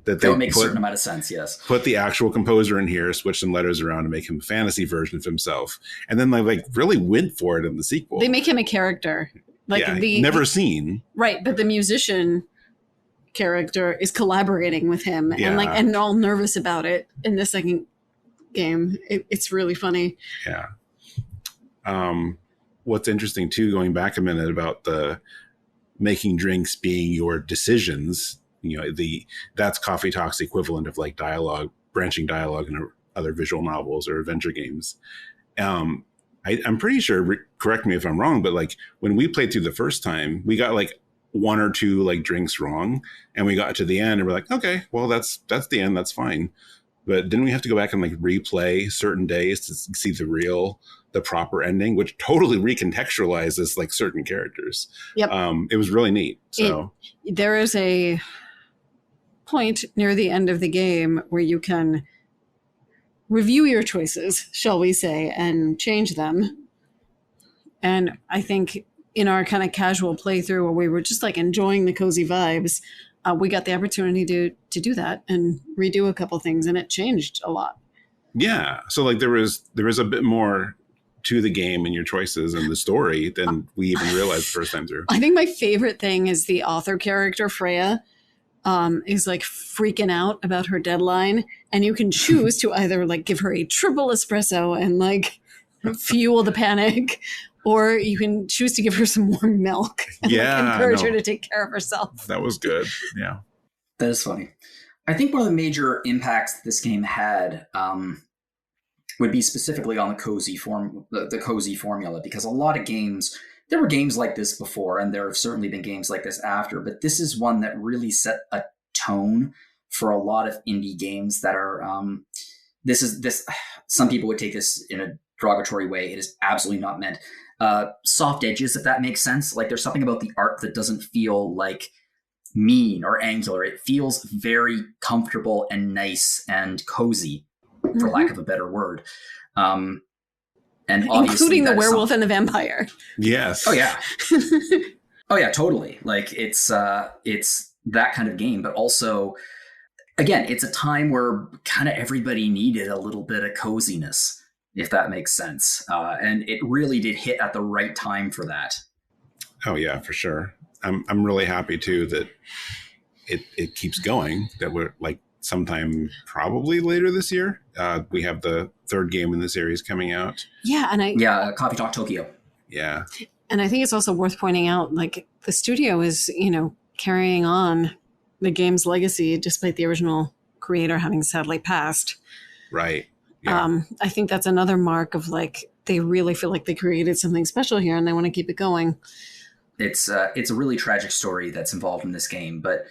That they make a certain amount of sense, yes. Put the actual composer in here, switch some letters around to make him a fantasy version of himself. And then they like really went for it in the sequel. They make him a character. Like never seen. Right, but the musician character is collaborating with him and all nervous about it in the second game. It's really funny. Yeah. What's interesting too, going back a minute about the making drinks being your decisions, you know, that's Coffee Talk's equivalent of like branching dialogue in other visual novels or adventure games. I'm pretty sure, correct me if I'm wrong, but like when we played through the first time, we got like one or two like drinks wrong, and we got to the end and we're like, okay, well that's the end, that's fine. But didn't we have to go back and like replay certain days to see the proper ending, which totally recontextualizes like certain characters. Yep. It was really neat. So there is a point near the end of the game where you can review your choices, shall we say, and change them. And I think in our kind of casual playthrough where we were just like enjoying the cozy vibes, we got the opportunity to do that and redo a couple things, and it changed a lot. Yeah. So like there was a bit more to the game and your choices and the story than we even realized the first time through. I think my favorite thing is the author character, Freya, is like freaking out about her deadline, and you can choose to either like give her a triple espresso and like fuel the panic, or you can choose to give her some warm milk and like, encourage her to take care of herself. That was good. Yeah. That is funny. I think one of the major impacts this game had would be specifically on the cozy formula, because a lot of games, there were games like this before, and there have certainly been games like this after, but this is one that really set a tone for a lot of indie games that are, some people would take this in a derogatory way. It is absolutely not meant. Soft edges, if that makes sense. Like there's something about the art that doesn't feel like mean or angular. It feels very comfortable and nice and cozy, for lack of a better word. And including the werewolf and the vampire. Yes. Oh yeah. Oh yeah, totally. Like it's that kind of game, but also, again, it's a time where kind of everybody needed a little bit of coziness, if that makes sense. And it really did hit at the right time for that. Oh yeah, for sure. I'm really happy too that it keeps going, that we're like sometime probably later this year. We have the third game in the series coming out. Yeah. Coffee Talk Tokyo. Yeah. And I think it's also worth pointing out, like the studio is, carrying on the game's legacy despite the original creator having sadly passed. Right. Yeah. I think that's another mark of like, they really feel like they created something special here and they want to keep it going. It's a really tragic story that's involved in this game, but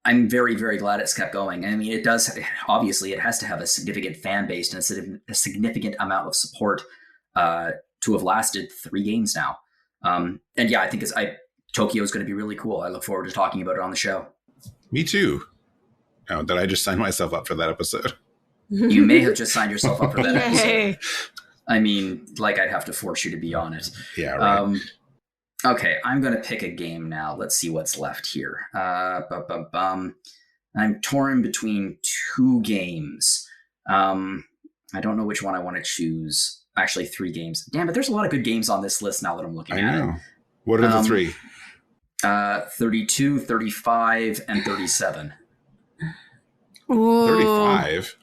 I'm very, very glad it's kept going. I mean, it does, obviously, it has to have a significant fan base and a significant amount of support to have lasted 3 games now. And yeah, I think Tokyo is going to be really cool. I look forward to talking about it on the show. Me too. Oh, did I just sign myself up for that episode? You may have just signed yourself up for that episode. I mean, like I'd have to force you to be on it. Yeah, right. Okay, I'm going to pick a game now. Let's see what's left here. I'm torn between 2 games. I don't know which one I want to choose. Actually, 3 games. Damn it, there's a lot of good games on this list now that I'm looking at. I know. What are the 3? 32, 35, and 37. Ooh. 35.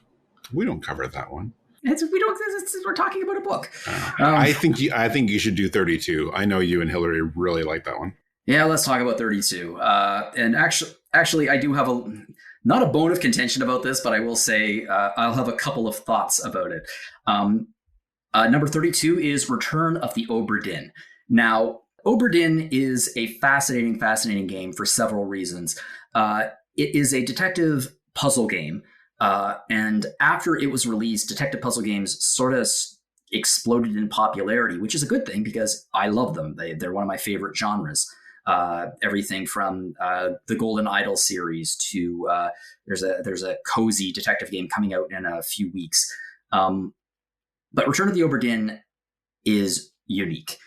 We don't cover that one. We're talking about a book. I think you should do 32. I know you and Hilary really like that one. Yeah, let's talk about 32. And actually, I do have not a bone of contention about this, but I will say I'll have a couple of thoughts about it. Number 32 is Return of the Obra Dinn. Now, Obra Dinn is a fascinating game for several reasons. It is a detective puzzle game. And after it was released, detective puzzle games sort of exploded in popularity, which is a good thing because I love them. They're one of my favorite genres. Everything from the Golden Idol series to there's a cozy detective game coming out in a few weeks. But Return of the Obra Dinn is unique.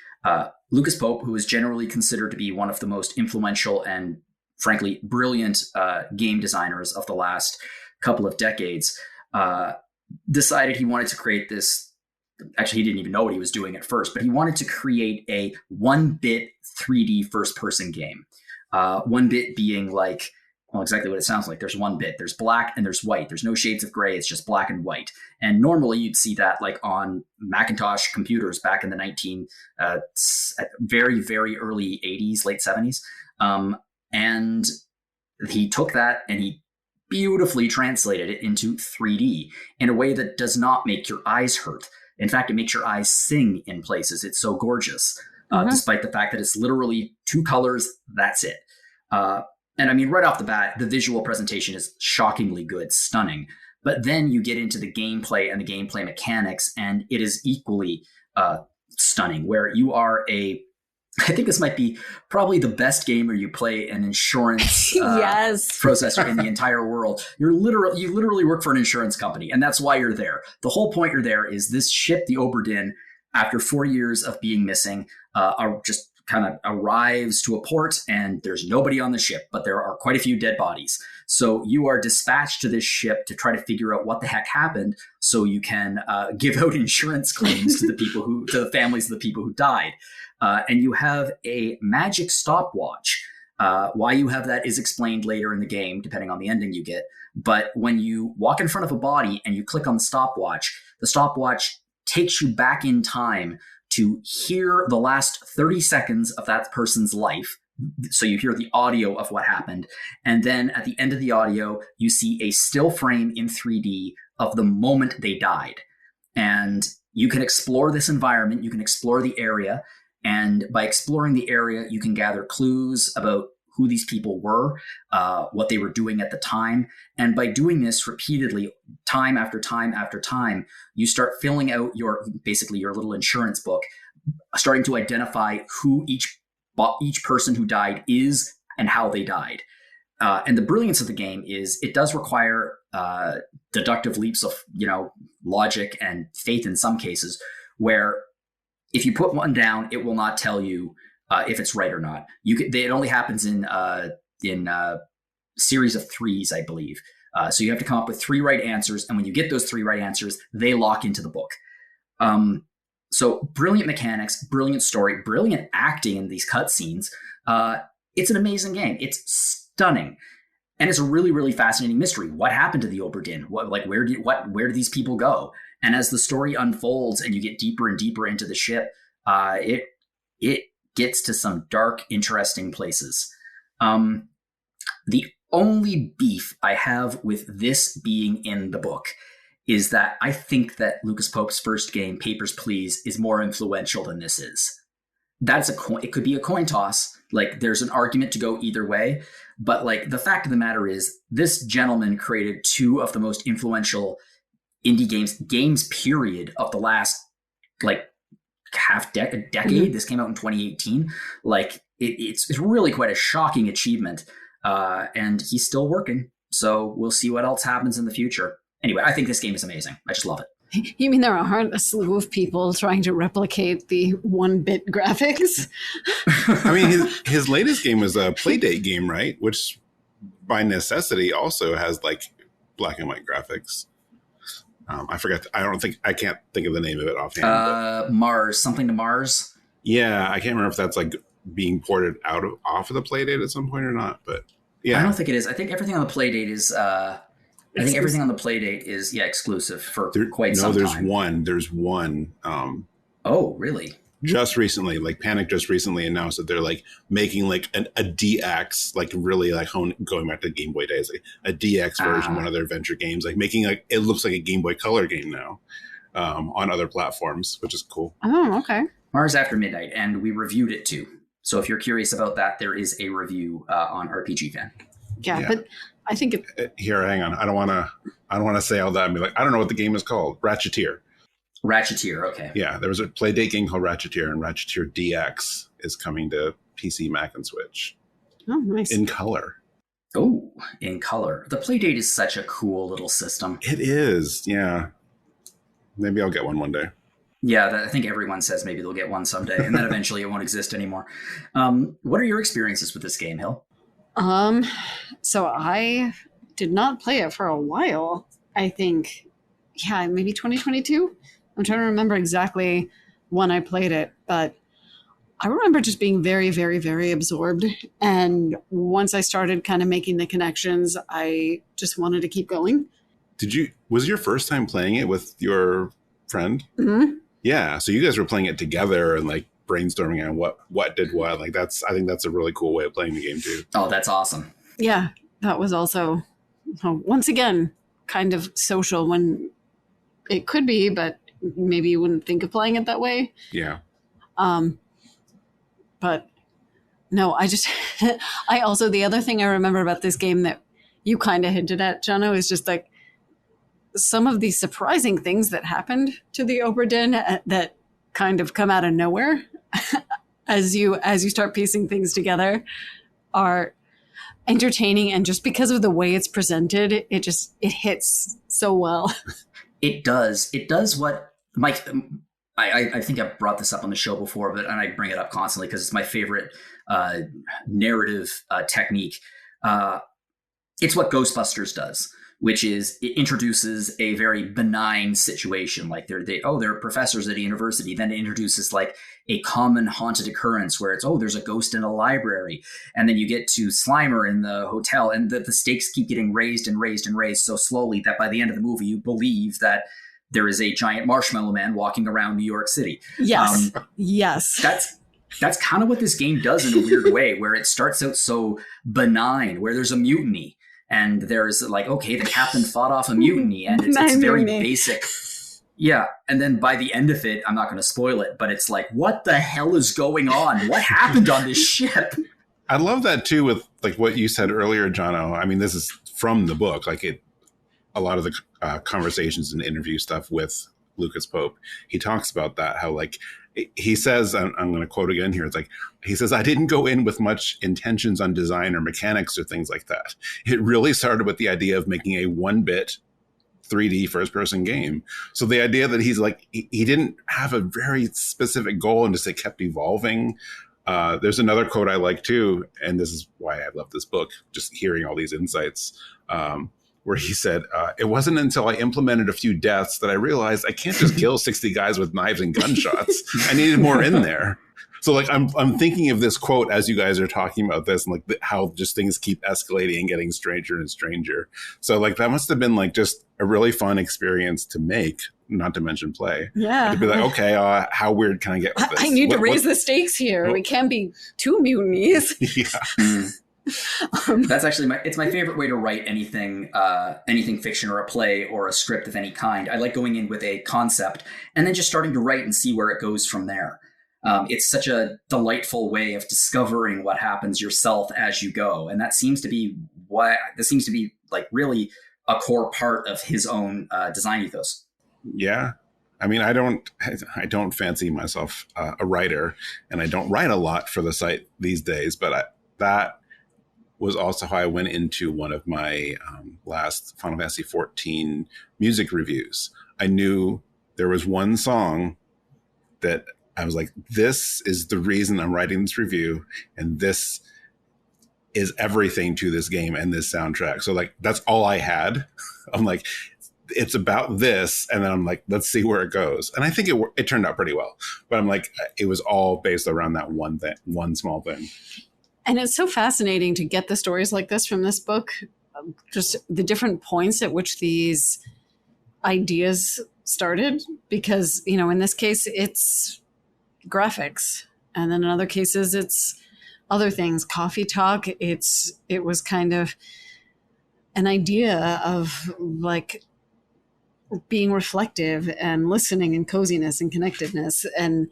Lucas Pope, who is generally considered to be one of the most influential and frankly brilliant game designers of the last couple of decades, decided he wanted to create this. Actually, he didn't even know what he was doing at first, but he wanted to create a 1-bit 3D first-person game. 1-bit being like, well, exactly what it sounds like. There's 1-bit. There's black and there's white. There's no shades of gray. It's just black and white. And normally you'd see that like on Macintosh computers back in the very, very early 80s, late 70s. And he took that and he beautifully translated it into 3D in a way that does not make your eyes hurt. In fact, it makes your eyes sing in places. It's so gorgeous, despite the fact that it's literally 2 colors. That's it. And I mean, right off the bat, the visual presentation is shockingly good, stunning. But then you get into the gameplay and the gameplay mechanics, and it is equally stunning, where you are I think this might be probably the best game where you play an insurance processor in the entire world. You literally work for an insurance company, and that's why you're there. The whole point you're there is this ship, the Obra Dinn, after 4 years of being missing, just kind of arrives to a port, and there's nobody on the ship, but there are quite a few dead bodies. So you are dispatched to this ship to try to figure out what the heck happened, so you can give out insurance claims to the families of the people who died. And you have a magic stopwatch. Why you have that is explained later in the game, depending on the ending you get. But when you walk in front of a body and you click on the stopwatch takes you back in time to hear the last 30 seconds of that person's life. So you hear the audio of what happened. And then at the end of the audio, you see a still frame in 3D of the moment they died. And you can explore this environment. You can explore the area. And by exploring the area, you can gather clues about who these people were, what they were doing at the time. And by doing this repeatedly, time after time after time, you start filling out your little insurance book, starting to identify who each person who died is and how they died. And the brilliance of the game is it does require deductive leaps of logic and faith in some cases, where if you put one down, it will not tell you if it's right or not. It only happens in series of 3s, I believe. So you have to come up with 3 right answers, and when you get those 3 right answers, they lock into the book. So brilliant mechanics, brilliant story, brilliant acting in these cutscenes. It's an amazing game. It's stunning, and it's a really, really fascinating mystery. What happened to the Obra Dinn? Where do these people go? And as the story unfolds and you get deeper and deeper into the ship, it gets to some dark, interesting places. The only beef I have with this being in the book is that I think that Lucas Pope's first game, Papers, Please, is more influential than this is. It could be a coin toss. Like, there's an argument to go either way. But the fact of the matter is, this gentleman created 2 of the most influential indie games period of the last decade. Mm-hmm. This came out in 2018. It's really quite a shocking achievement, and he's still working, so we'll see what else happens in the future. Anyway, I think this game is amazing. I just love it. You mean there aren't a slew of people trying to replicate the 1-bit graphics? I mean, his latest game was a Playdate game, right? Which by necessity also has black and white graphics. I forgot. I can't think of the name of it offhand. Mars, something to Mars. Yeah, I can't remember if that's being ported off of the Playdate at some point or not. But yeah, I don't think it is. I think everything on the Playdate is I think everything on the Playdate is exclusive for quite some time. There's one. Oh, really? Just recently, like Panic just recently announced that they're like making like a DX, like really like going back to Game Boy days, like a DX version, one of their adventure games, like making like it looks like a Game Boy Color game now on other platforms, which is cool. Oh, okay. Mars After Midnight, and we reviewed it too. So if you're curious about that, there is a review on RPG Fan. Yeah, but I think here, hang on. I don't want to say all that and be like, I don't know what the game is called. Ratcheteer, okay. Yeah, there was a Playdate game called Ratcheteer, and Ratcheteer DX is coming to PC, Mac, and Switch. Oh, nice. In color. Oh, in color. The Playdate is such a cool little system. It is, yeah. Maybe I'll get one day. Yeah, I think everyone says maybe they'll get one someday, and then eventually it won't exist anymore. What are your experiences with this game, Hill? So I did not play it for a while. I think, maybe 2022. I'm trying to remember exactly when I played it, but I remember just being very, very, very absorbed. And once I started kind of making the connections, I just wanted to keep going. Was your first time playing it with your friend? Mm-hmm. Yeah. So you guys were playing it together and like brainstorming on what did what. Like I think that's a really cool way of playing the game too. Oh, that's awesome. Yeah. That was also, once again, kind of social when it could be, but maybe you wouldn't think of playing it that way. Yeah. But no, I also, the other thing I remember about this game that you kind of hinted at, Jono, is just like some of the surprising things that happened to the Obra Dinn that kind of come out of nowhere as you start piecing things together are entertaining. And just because of the way it's presented, it hits so well. It does what Mike, I think I've brought this up on the show before, and I bring it up constantly because it's my favorite narrative technique. It's what Ghostbusters does, which is it introduces a very benign situation. Like they're professors at a university. Then it introduces like a common haunted occurrence where it's, there's a ghost in a library. And then you get to Slimer in the hotel, and the stakes keep getting raised and raised and raised so slowly that by the end of the movie, you believe that there is a giant marshmallow man walking around New York City. Yes. Yes. That's kind of what this game does in a weird way, where it starts out so benign, where there's a mutiny. And there's like, okay, the captain fought off a mutiny, and it's very basic. Yeah. And then by the end of it, I'm not going to spoil it, but it's like, what the hell is going on? What happened on this ship? I love that too, with like what you said earlier, Jono. I mean, this is from the book, a lot of the conversations and interview stuff with Lucas Pope. He talks about that, how like, he says, I'm going to quote again here. It's like, he says, I didn't go in with much intentions on design or mechanics or things like that. It really started with the idea of making a 1-bit 3D first person game. So the idea that he's like, he didn't have a very specific goal and just it kept evolving. There's another quote I like too. And this is why I love this book, just hearing all these insights, where he said, it wasn't until I implemented a few deaths that I realized I can't just kill 60 guys with knives and gunshots. I needed more in there. So like, I'm thinking of this quote as you guys are talking about this, and like how just things keep escalating and getting stranger and stranger. So like, that must've been like just a really fun experience to make, not to mention play. Yeah. To be like, okay, how weird can I get with this? I need to raise the stakes here. We can't be two mutinies. Yeah. That's actually it's my favorite way to write anything fiction or a play or a script of any kind. I like going in with a concept and then just starting to write and see where it goes from there. It's such a delightful way of discovering what happens yourself as you go, and that seems to be like really a core part of his own design ethos. Yeah. I mean, I don't fancy myself a writer, and I don't write a lot for the site these days, but that was also how I went into one of my last Final Fantasy XIV music reviews. I knew there was one song that I was like, this is the reason I'm writing this review, and this is everything to this game and this soundtrack. So like, that's all I had. I'm like, it's about this. And then I'm like, let's see where it goes. And I think it turned out pretty well, but I'm like, it was all based around that one small thing. And it's so fascinating to get the stories like this from this book. just the different points at which these ideas started, because, you know, in this case, it's graphics. And then in other cases, it's other things, coffee talk. It was kind of an idea of like being reflective and listening and coziness and connectedness, and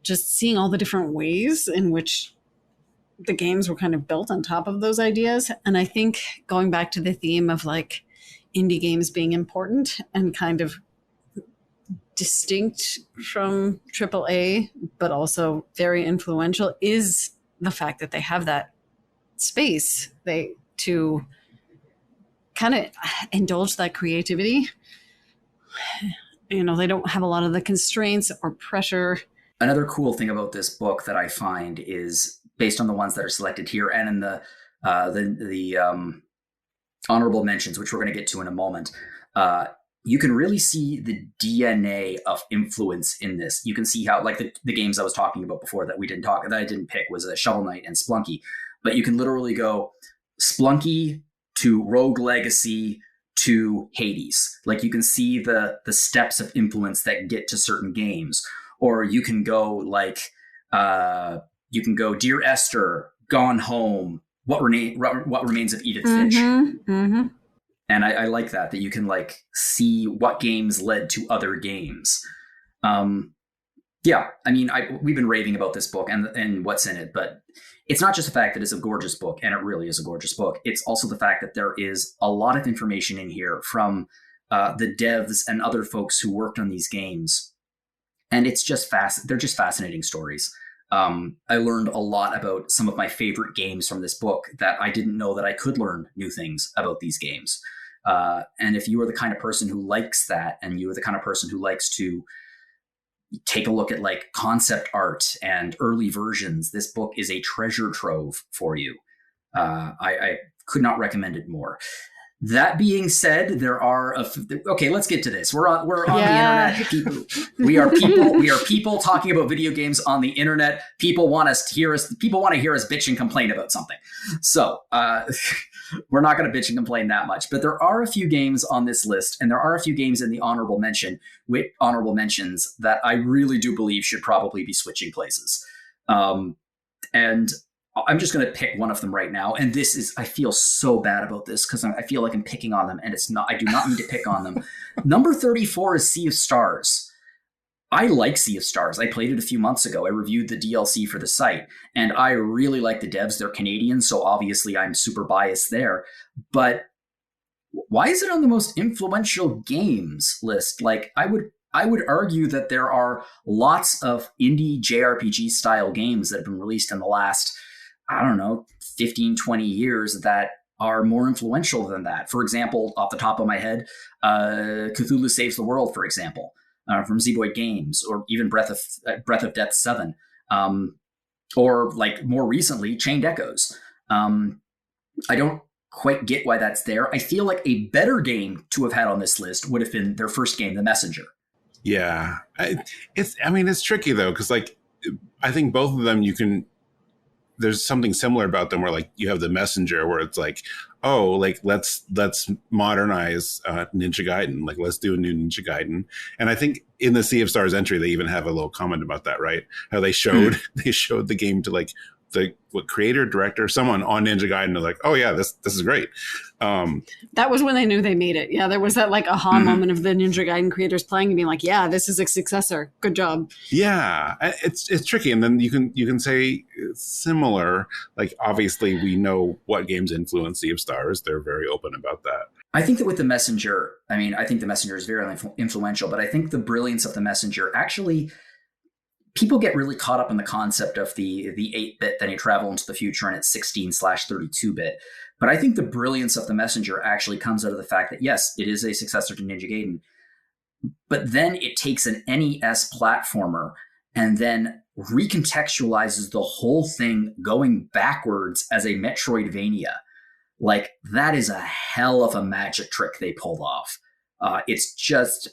just seeing all the different ways in which the games were kind of built on top of those ideas. And I think going back to the theme of like indie games being important and kind of distinct from AAA, but also very influential, is the fact that they have that space to kind of indulge that creativity. You know, they don't have a lot of the constraints or pressure. Another cool thing about this book that I find is, based on the ones that are selected here and in the honorable mentions, which we're going to get to in a moment, you can really see the DNA of influence in this. You can see how, like the games I was talking about before that I didn't pick was Shovel Knight and Splunky, but you can literally go Splunky to Rogue Legacy to Hades. Like, you can see the steps of influence that get to certain games. Or you can go like, Dear Esther, Gone Home, What Remains of Edith Finch. Mm-hmm. And I like that you can like see what games led to other games. Yeah, I mean, we've been raving about this book and what's in it, but it's not just the fact that it's a gorgeous book, and it really is a gorgeous book. It's also the fact that there is a lot of information in here from the devs and other folks who worked on these games. And it's just they're just fascinating stories. I learned a lot about some of my favorite games from this book that I didn't know that I could learn new things about these games. And if you are the kind of person who likes that, and you are the kind of person who likes to take a look at like concept art and early versions, this book is a treasure trove for you. I could not recommend it more. That being said, there are okay. Let's get to this. We're on the internet. We are people talking about video games on the internet. People want to hear us bitch and complain about something. So we're not going to bitch and complain that much. But there are a few games on this list, and there are a few games in the honorable mentions that I really do believe should probably be switching places. And I'm just going to pick one of them right now. And I feel so bad about this because I feel like I'm picking on them, and I do not mean to pick on them. Number 34 is Sea of Stars. I like Sea of Stars. I played it a few months ago. I reviewed the DLC for the site, and I really like the devs. They're Canadian, so obviously I'm super biased there. But why is it on the most influential games list? Like, I would argue that there are lots of indie JRPG style games that have been released in the last, I don't know, 15, 20 years that are more influential than that. For example, off the top of my head, Cthulhu Saves the World, for example, from Zeboyd Games, or even Breath of Death 7, or like more recently, Chained Echoes. I don't quite get why that's there. I feel like a better game to have had on this list would have been their first game, The Messenger. Yeah, it's tricky though, because like I think both of them there's something similar about them where like you have The Messenger where it's like, oh, like let's modernize Ninja Gaiden, like let's do a new Ninja Gaiden. And I think in the Sea of Stars entry they even have a little comment about that, right? How they showed the game to like creator, director, someone on Ninja Gaiden. They're like, oh yeah, this is great. That was when they knew they made it. Yeah, there was that like aha moment of the Ninja Gaiden creators playing and being like, yeah, this is a successor. Good job. Yeah, it's tricky. And then you can say similar. Like obviously we know what games influence Sea of Stars. They're very open about that. I think that with The Messenger, I think The Messenger is very influential, but I think the brilliance of The Messenger actually, people get really caught up in the concept of the 8-bit, then you travel into the future and it's 16/32-bit. But I think the brilliance of The Messenger actually comes out of the fact that, yes, it is a successor to Ninja Gaiden, but then it takes an NES platformer and then recontextualizes the whole thing going backwards as a Metroidvania. Like, that is a hell of a magic trick they pulled off. It's just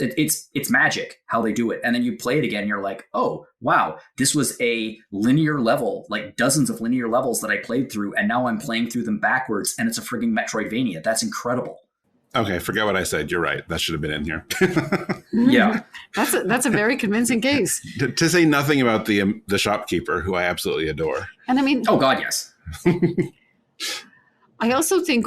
it's magic how they do it. And then you play it again and you're like, oh, wow, this was a linear level, like dozens of linear levels that I played through. And now I'm playing through them backwards and it's a frigging Metroidvania. That's incredible. Okay, forget what I said. You're right. That should have been in here. Yeah. That's a very convincing case. To say nothing about the shopkeeper, who I absolutely adore. And I mean... Oh, God, yes. I also think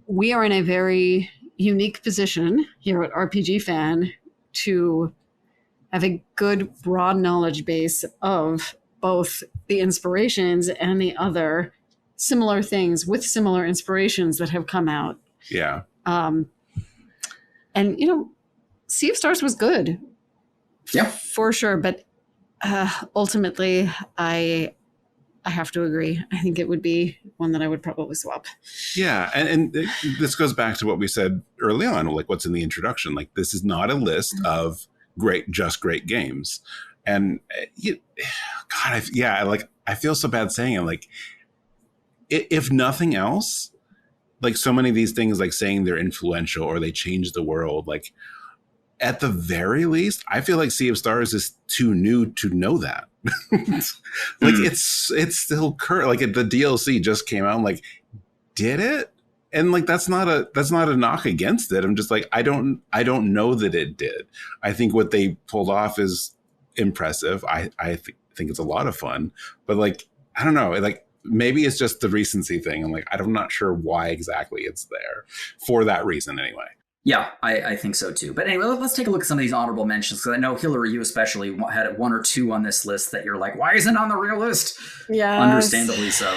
we are in a very unique position here at RPG Fan to have a good, broad knowledge base of both the inspirations and the other similar things with similar inspirations that have come out. Yeah. And, Sea of Stars was good. Yeah. For sure. But ultimately, I have to agree. I think it would be one that I would probably swap. Yeah. And this goes back to what we said early on, like what's in the introduction. Like, this is not a list of great games. And I feel so bad saying it. Like, if nothing else, like so many of these things, like saying they're influential or they change the world, like at the very least, I feel like Sea of Stars is too new to know that. Like it's still current. Like the DLC just came out. I'm like, did it? And like that's not a knock against it. I'm just like, I don't know that it did. I think what they pulled off is impressive. I think it's a lot of fun, but like I don't know, like. Maybe it's just the recency thing. I'm like, I'm not sure why exactly it's there for that reason anyway. Yeah, I think so too. But anyway, let's take a look at some of these honorable mentions, because I know, Hilary, you especially had one or two on this list that you're like, why isn't it on the real list? Yeah. Understandably so.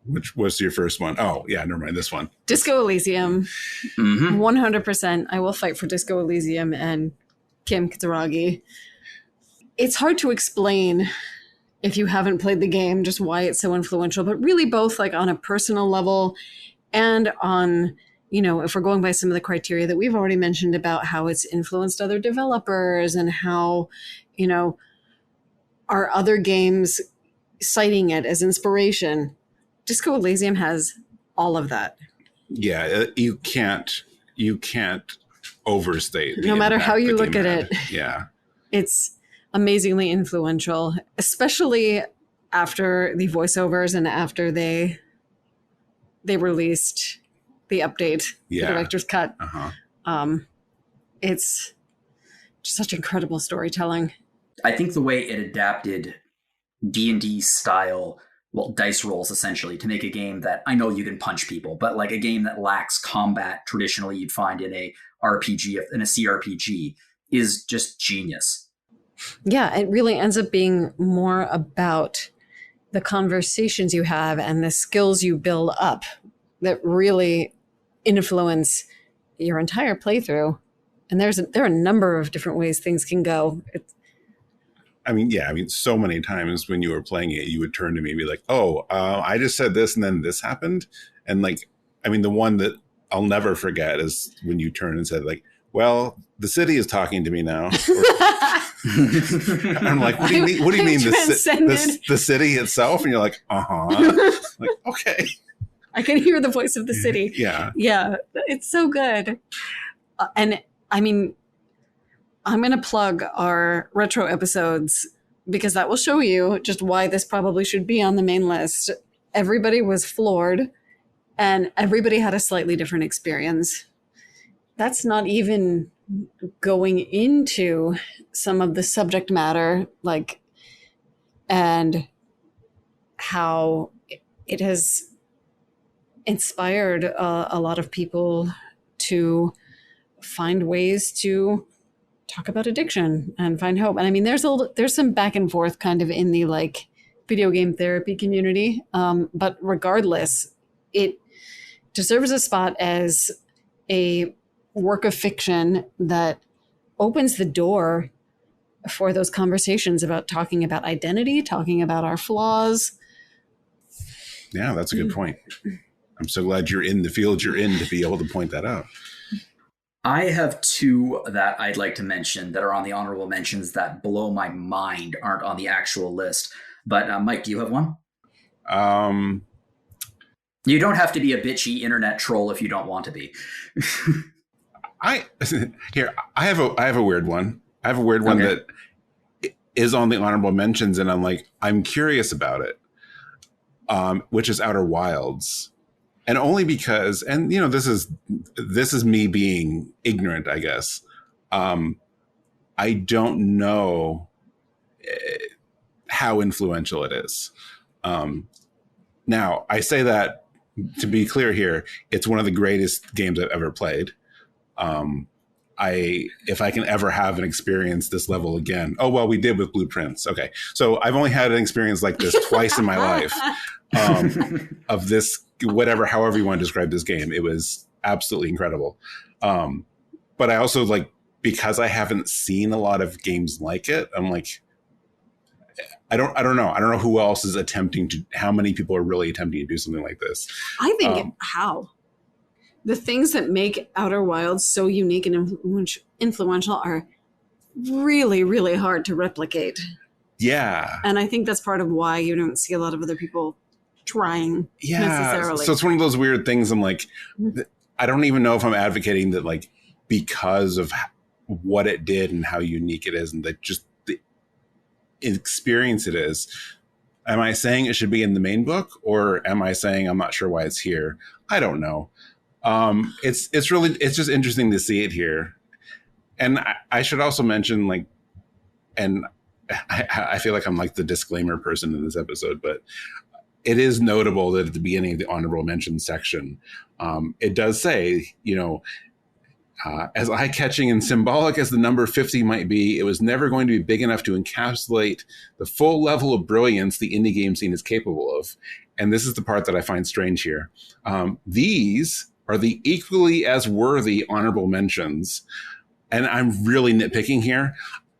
Which was your first one? Oh, yeah, never mind. This one. Disco Elysium. 100%. I will fight for Disco Elysium and Kim Kitsuragi. It's hard to explain if you haven't played the game, just why it's so influential, but really both like on a personal level and on, if we're going by some of the criteria that we've already mentioned about how it's influenced other developers and how, are other games citing it as inspiration. Disco Elysium has all of that. Yeah, you can't overstate. No matter how you look at it. Yeah. It's amazingly influential, especially after the voiceovers and after they released the update, the director's cut. It's just such incredible storytelling. I think the way it adapted D&D style, dice rolls essentially, to make a game that, I know you can punch people, but like a game that lacks combat traditionally you'd find in a RPG, in a CRPG, is just genius. Yeah, it really ends up being more about the conversations you have and the skills you build up that really influence your entire playthrough. And there are a number of different ways things can go. So many times when you were playing it, you would turn to me and be like, oh, I just said this and then this happened. And the one that I'll never forget is when you turned and said like, well, the city is talking to me now. I'm like, what do you mean? What do you mean the city itself? And you're like, like, okay. I can hear the voice of the city. Yeah. Yeah. It's so good. And I'm going to plug our retro episodes because that will show you just why this probably should be on the main list. Everybody was floored and everybody had a slightly different experience. That's not even going into some of the subject matter, and how it has inspired a lot of people to find ways to talk about addiction and find hope. And there's some back and forth kind of in the video game therapy community. But regardless, it deserves a spot as a work of fiction that opens the door for those conversations about talking about identity, talking about our flaws. Yeah, that's a good point. I'm so glad you're in the field you're in to be able to point that out. I have two that I'd like to mention that are on the honorable mentions that blow my mind, aren't on the actual list. But Mike, do you have one? You don't have to be a bitchy internet troll if you don't want to be. I have a weird one. I have a weird one that is on the honorable mentions, and I'm curious about it. Which is Outer Wilds, and only because, and this is me being ignorant, I guess. I don't know how influential it is. Now, I say that to be clear here, it's one of the greatest games I've ever played. If I can ever have an experience this level again. Oh, well, we did with Blueprints. Okay. So I've only had an experience like this twice in my life, of this, however you want to describe this game. It was absolutely incredible. But I also because I haven't seen a lot of games like it, I'm like, I don't know. I don't know who else is how many people are really attempting to do something like this. I think how the things that make Outer Wilds so unique and influential are really, really hard to replicate. Yeah. And I think that's part of why you don't see a lot of other people trying necessarily. So it's one of those weird things. I'm like, I don't even know if I'm advocating that because of what it did and how unique it is and just the experience it is. Am I saying it should be in the main book, or am I saying I'm not sure why it's here? I don't know. It's just interesting to see it here. And I should also mention and I feel like I'm the disclaimer person in this episode, but it is notable that at the beginning of the honorable mention section, it does say, as eye-catching and symbolic as the number 50 might be, it was never going to be big enough to encapsulate the full level of brilliance the indie game scene is capable of. And this is the part that I find strange here. These are the equally as worthy honorable mentions. And I'm really nitpicking here.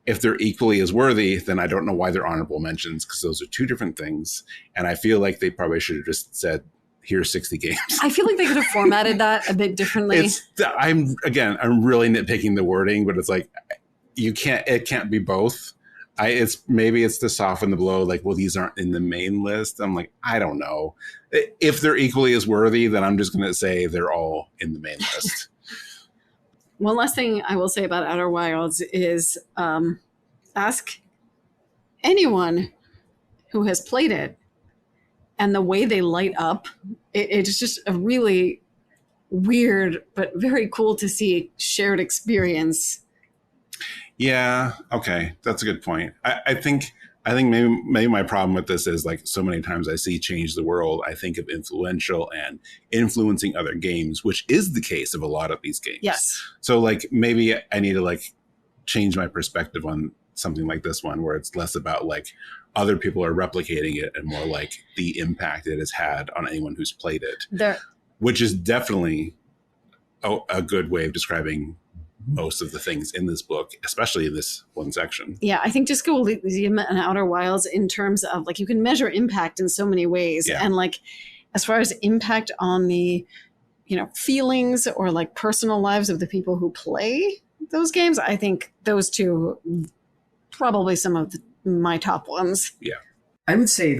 If they're equally as worthy, then I don't know why they're honorable mentions, because those are two different things. And I feel like they probably should have just said, here's 60 games. I feel like they could have formatted that a bit differently. I'm really nitpicking the wording, but it's it can't be both. Maybe it's to soften the blow. These aren't in the main list. I'm I don't know. If they're equally as worthy, then I'm just going to say they're all in the main list. One last thing I will say about Outer Wilds is ask anyone who has played it, and the way they light up, it's just a really weird but very cool to see shared experience. Yeah. Okay. That's a good point. I think maybe my problem with this is so many times I see change the world, I think of influential and influencing other games, which is the case of a lot of these games. Yes. So maybe I need to change my perspective on something like this one, where it's less about other people are replicating it and more the impact it has had on anyone who's played it, which is definitely a good way of describing most of the things in this book, especially in this one section. Yeah, I think Disco Elysium and Outer Wilds, in terms of you can measure impact in so many ways. Yeah. And as far as impact on the, feelings or personal lives of the people who play those games, I think those two probably some of my top ones. Yeah. I would say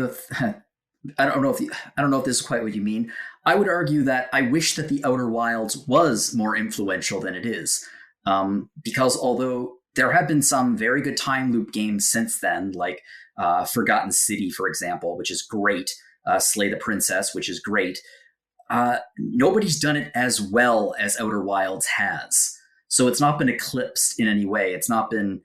I don't know if this is quite what you mean. I would argue that I wish that the Outer Wilds was more influential than it is. Because although there have been some very good time loop games since then, Forgotten City, for example, which is great, Slay the Princess, which is great, nobody's done it as well as Outer Wilds has. So it's not been eclipsed in any way. It's not been,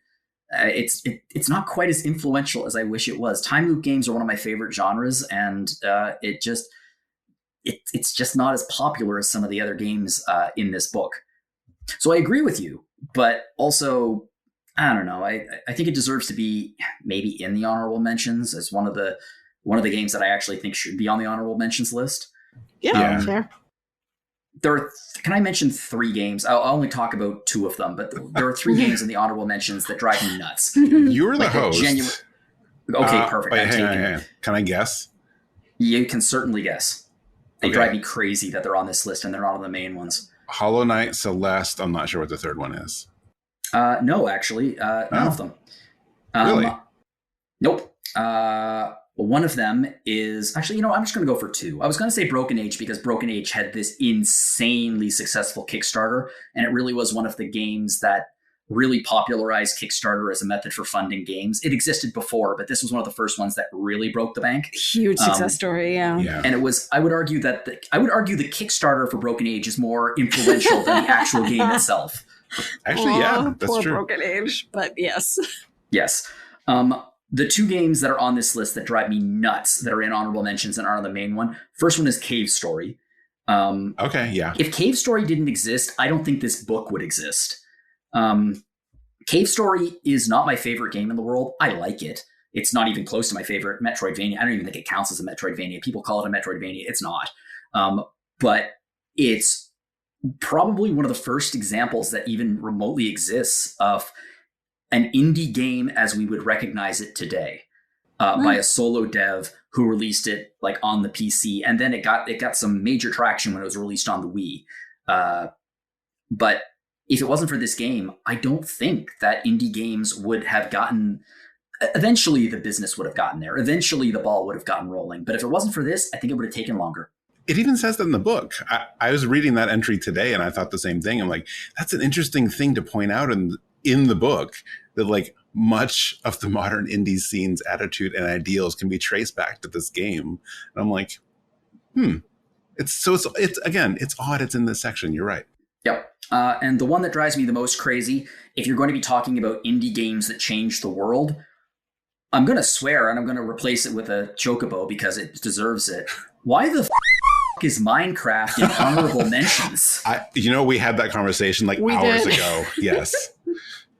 it's not quite as influential as I wish it was. Time loop games are one of my favorite genres, and it's just not as popular as some of the other games in this book. So I agree with you, but also, I don't know. I think it deserves to be maybe in the honorable mentions as one of the games that I actually think should be on the honorable mentions list. Yeah, fair. Can I mention 3 games? I'll only talk about 2 of them, but there are 3 games in the honorable mentions that drive me nuts. You're the host. Okay, perfect. Hang on. Can I guess? You can certainly guess. They drive me crazy that they're on this list and they're not on the main ones. Hollow Knight, Celeste. I'm not sure what the third one is. No, actually, none of them. Really? Nope. One of them is actually, I'm just going to go for two. I was going to say Broken Age because Broken Age had this insanely successful Kickstarter, and it really was one of the games that really popularized Kickstarter as a method for funding games. It existed before, but this was one of the first ones that really broke the bank. Huge success story, yeah. And it was, I would argue the Kickstarter for Broken Age is more influential than the actual game itself. Actually, yeah, that's poor true. Broken Age, but yes. Yes. The two games that are on this list that drive me nuts, that are in honorable mentions and aren't on the main one. First one is Cave Story. Okay, yeah. If Cave Story didn't exist, I don't think this book would exist. Cave Story is not my favorite game in the world. I like it. It's not even close to my favorite Metroidvania. I don't even think it counts as a Metroidvania. People call it a Metroidvania. It's not. But it's probably one of the first examples that even remotely exists of an indie game as we would recognize it today, by a solo dev who released it like on the PC, and then it got some major traction when it was released on the Wii. But if it wasn't for this game, I don't think that indie games would have gotten. Eventually, the business would have gotten there. Eventually, the ball would have gotten rolling. But if it wasn't for this, I think it would have taken longer. It even says that in the book. I was reading that entry today, and I thought the same thing. I'm like, that's an interesting thing to point out in the book, that like much of the modern indie scene's attitude and ideals can be traced back to this game. And I'm like, it's odd. It's in this section. You're right. Yep. And the one that drives me the most crazy, if you're going to be talking about indie games that change the world, I'm going to swear, and I'm going to replace it with a chocobo because it deserves it. Why the is Minecraft in honorable mentions? We had that conversation hours ago. Yes.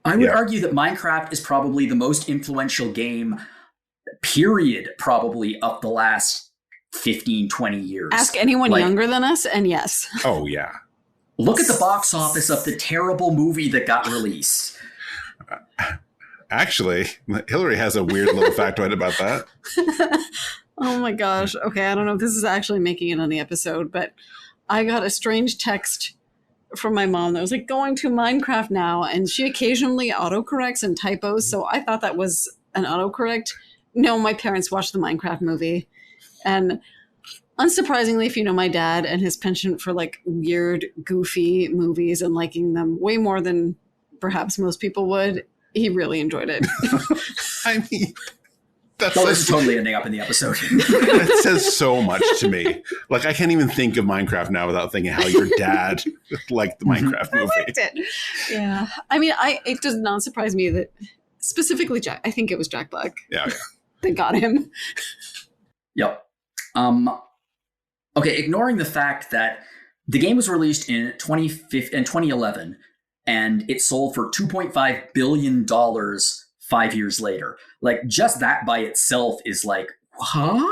I would argue that Minecraft is probably the most influential game, period, probably of the last 15, 20 years. Ask anyone younger than us, and yes. Oh, yeah. Look at the box office of the terrible movie that got released. Actually, Hilary has a weird little factoid about that. Oh my gosh. Okay, I don't know if this is actually making it on the episode, but I got a strange text from my mom that was like, going to Minecraft now, and she occasionally autocorrects and typos, so I thought that was an autocorrect. No, my parents watched the Minecraft movie, and unsurprisingly, if you know my dad and his penchant for like weird, goofy movies and liking them way more than perhaps most people would, he really enjoyed it. I mean, this is totally ending up in the episode. That says so much to me. Like, I can't even think of Minecraft now without thinking how your dad liked the Minecraft movie. I liked it. Yeah. I mean, it does not surprise me that specifically Jack, I think it was Jack Black. Yeah. That got him. Yep. Okay, ignoring the fact that the game was released in 2011 and it sold for $2.5 billion 5 years later. Like, just that by itself is like, huh?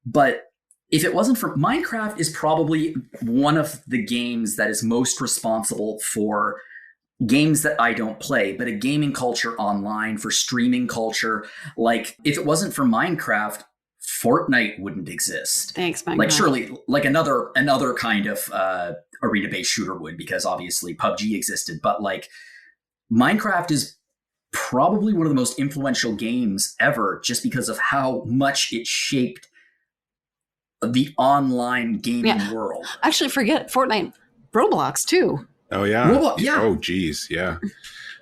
But if it wasn't for Minecraft, is probably one of the games that is most responsible for games that I don't play, but a gaming culture online, for streaming culture. Like, if it wasn't for Minecraft, Fortnite wouldn't exist. Thanks, Minecraft. Like, surely, like another kind of arena-based shooter would, because obviously PUBG existed. But like, Minecraft is probably one of the most influential games ever, just because of how much it shaped the online gaming world. Actually, forget Fortnite. Roblox, too. Oh, yeah. Roblox, yeah. Oh, geez, yeah.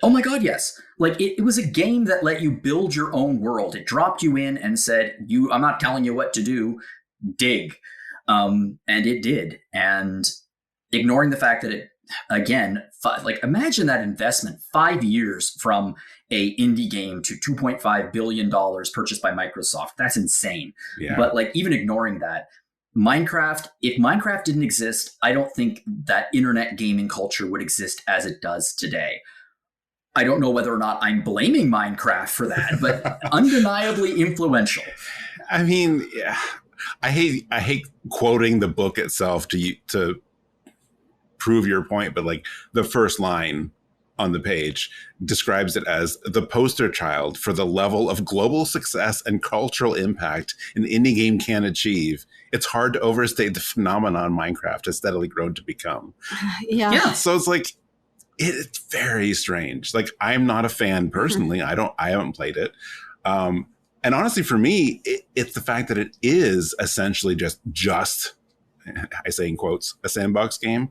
Oh, my God, yes. Like, it was a game that let you build your own world. It dropped you in and said, I'm not telling you what to do, dig. And it did. And ignoring the fact that it, again, imagine that investment, 5 years from a indie game to $2.5 billion purchased by Microsoft. That's insane. Yeah. But like, even ignoring that, if Minecraft didn't exist, I don't think that internet gaming culture would exist as it does today. I don't know whether or not I'm blaming Minecraft for that, but undeniably influential. I mean, yeah, I hate quoting the book itself to prove your point, but like the first line on the page describes it as the poster child for the level of global success and cultural impact an indie game can achieve. It's hard to overstate the phenomenon Minecraft has steadily grown to become. Yeah. So it's like, it's very strange. Like, I'm not a fan personally. I haven't played it. And honestly, for me, it's the fact that it is essentially just, I say in quotes, a sandbox game.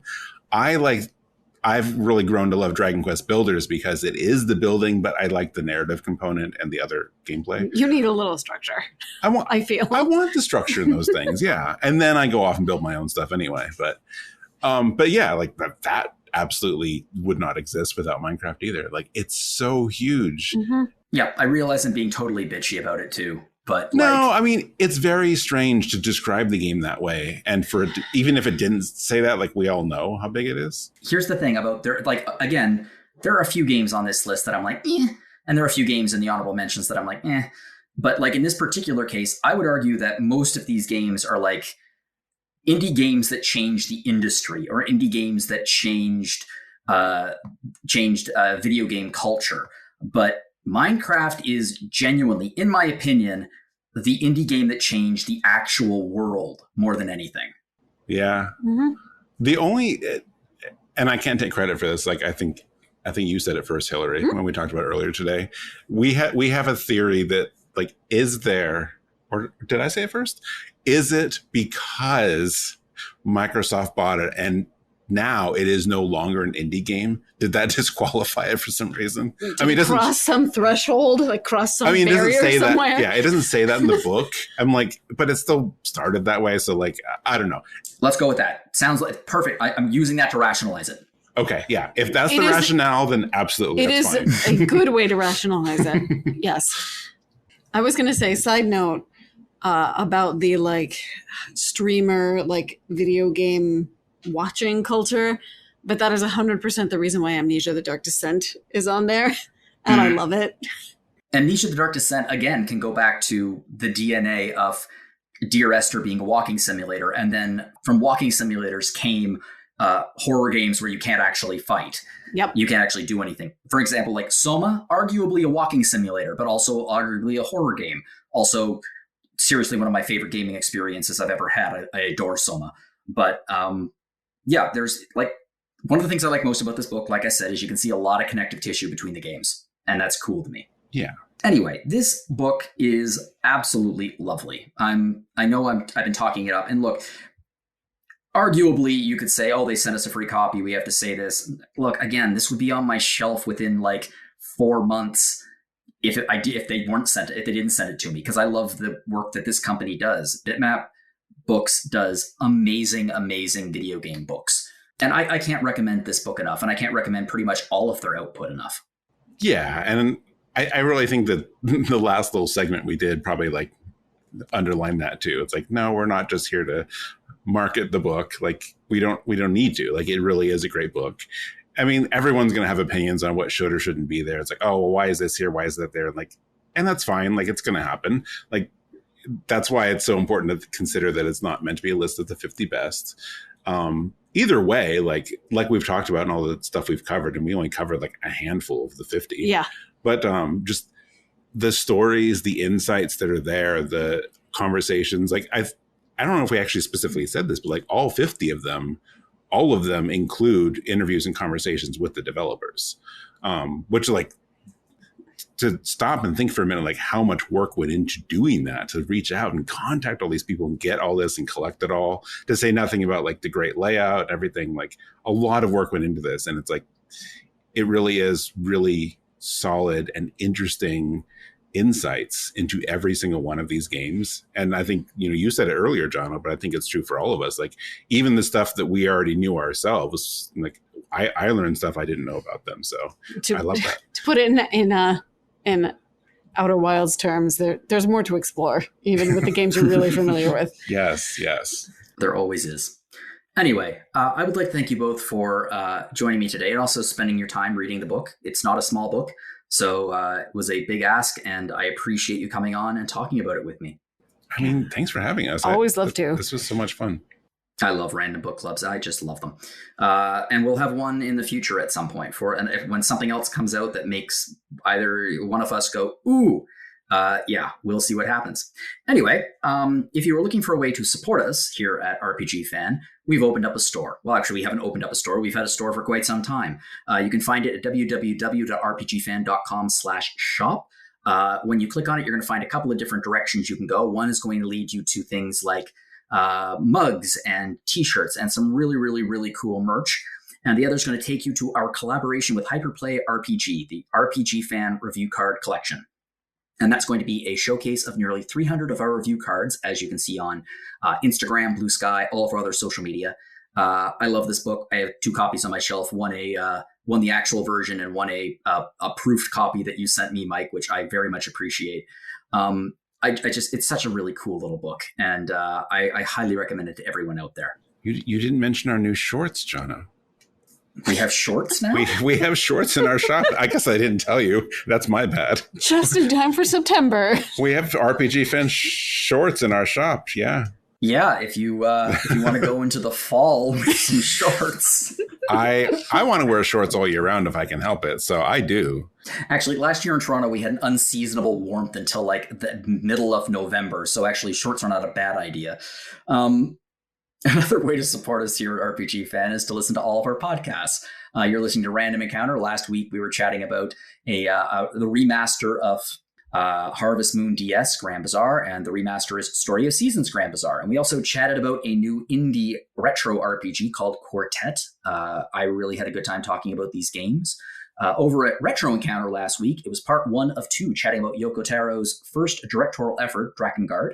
I've really grown to love Dragon Quest Builders because it is the building, but I like the narrative component and the other gameplay. You need a little structure. I want the structure in those things. Yeah. And then I go off and build my own stuff anyway. But yeah, like that absolutely would not exist without Minecraft either. Like, it's so huge. Mm-hmm. Yeah. I realize I'm being totally bitchy about it too. But no, I mean, it's very strange to describe the game that way. And for it to, even if it didn't say that, like, we all know how big it is. Here's the thing about there, like, again, there are a few games on this list that I'm like, eh. And there are a few games in the honorable mentions that I'm like, eh. But like in this particular case, I would argue that most of these games are like indie games that changed the industry or indie games that changed video game culture. But Minecraft is genuinely, in my opinion, the indie game that changed the actual world more than anything. Yeah. Mm-hmm. The only, and I can't take credit for this. Like, I think you said it first, Hilary, when we talked about it earlier today. We have a theory that, like, is there, or did I say it first? Is it because Microsoft bought it and now it is no longer an indie game? Did that disqualify it for some reason? I mean, it doesn't cross some threshold, like cross some barrier it doesn't say somewhere. That, yeah, it doesn't say that in the book. I'm like, but it still started that way. So, like, I don't know. Let's go with that. Sounds like perfect. I'm using that to rationalize it. Okay, yeah. If that's the rationale, then absolutely, that's fine. It is a good way to rationalize it. Yes. I was going to say, side note, about the like streamer, like video game watching culture, but that is 100% the reason why Amnesia: The Dark Descent is on there, and I love it. Amnesia: The Dark Descent, again, can go back to the DNA of Dear Esther being a walking simulator, and then from walking simulators came horror games where you can't actually fight. Yep. You can't actually do anything. For example, like Soma, arguably a walking simulator, but also arguably a horror game. Also, seriously, one of my favorite gaming experiences I've ever had. I adore Soma. But yeah, there's like, one of the things I like most about this book, like I said, is you can see a lot of connective tissue between the games. And that's cool to me. Yeah. Anyway, this book is absolutely lovely. I've been talking it up. And look, arguably, you could say, oh, they sent us a free copy. We have to say this. Look, again, this would be on my shelf within like 4 months if they didn't send it to me, because I love the work that this company does. Bitmap Books does amazing, amazing video game books. And I can't recommend this book enough. And I can't recommend pretty much all of their output enough. Yeah. And I really think that the last little segment we did probably like underlined that too. It's like, no, we're not just here to market the book. Like, we don't need to. Like, it really is a great book. I mean, everyone's going to have opinions on what should or shouldn't be there. It's like, oh, well, why is this here? Why is that there? Like, and that's fine. Like, it's going to happen. Like, that's why it's so important to consider that it's not meant to be a list of the 50 best. Either way, like we've talked about and all the stuff we've covered, and we only covered like a handful of the 50. Yeah. But just the stories, the insights that are there, the conversations, like I don't know if we actually specifically said this, but like all 50 of them, all of them include interviews and conversations with the developers, which, like, to stop and think for a minute, like how much work went into doing that, to reach out and contact all these people and get all this and collect it all, to say nothing about like the great layout and everything. Like, a lot of work went into this, and it's like, it really is really solid and interesting insights into every single one of these games. And I think, you said it earlier, Jono, but I think it's true for all of us. Like, even the stuff that we already knew ourselves, like I learned stuff I didn't know about them. So I love that. To put it in Outer Wilds terms, there's more to explore, even with the games you're really familiar with. Yes. There always is. Anyway, I would like to thank you both for joining me today and also spending your time reading the book. It's not a small book, so it was a big ask, and I appreciate you coming on and talking about it with me. I mean, thanks for having us. Always love to. This was so much fun. I love random book clubs. I just love them. And we'll have one in the future at some point when something else comes out that makes either one of us go, ooh, yeah, we'll see what happens. Anyway, if you were looking for a way to support us here at RPG Fan, we've opened up a store. Well, actually, we haven't opened up a store. We've had a store for quite some time. You can find it at www.rpgfan.com/shop. When you click on it, you're going to find a couple of different directions you can go. One is going to lead you to things like mugs and t-shirts and some really, really, really cool merch. And the other is going to take you to our collaboration with Hyperplay RPG, the RPG fan review card collection. And that's going to be a showcase of nearly 300 of our review cards, as you can see on Instagram, Blue Sky, all of our other social media. I love this book. I have 2 copies on my shelf, one the actual version and one a proofed copy that you sent me, Mike, which I very much appreciate. It's such a really cool little book, and I highly recommend it to everyone out there. You didn't mention our new shorts, Jono. We have shorts now? We have shorts in our shop. I guess I didn't tell you. That's my bad. Just in time for September. We have RPG fan shorts in our shop. Yeah. Yeah, if you want to go into the fall with some shorts. I want to wear shorts all year round if I can help it, so I do. Actually, last year in Toronto, we had an unseasonable warmth until like the middle of November, so actually shorts are not a bad idea. Another way to support us here at RPG Fan is to listen to all of our podcasts. You're listening to Random Encounter. Last week, we were chatting about the remaster of Harvest Moon DS Grand Bazaar, and the remaster is Story of Seasons Grand Bazaar. And we also chatted about a new indie retro RPG called Quartet. I really had a good time talking about these games. Over at Retro Encounter last week, it was part 1 of 2, chatting about Yoko Taro's first directorial effort, Drakengard.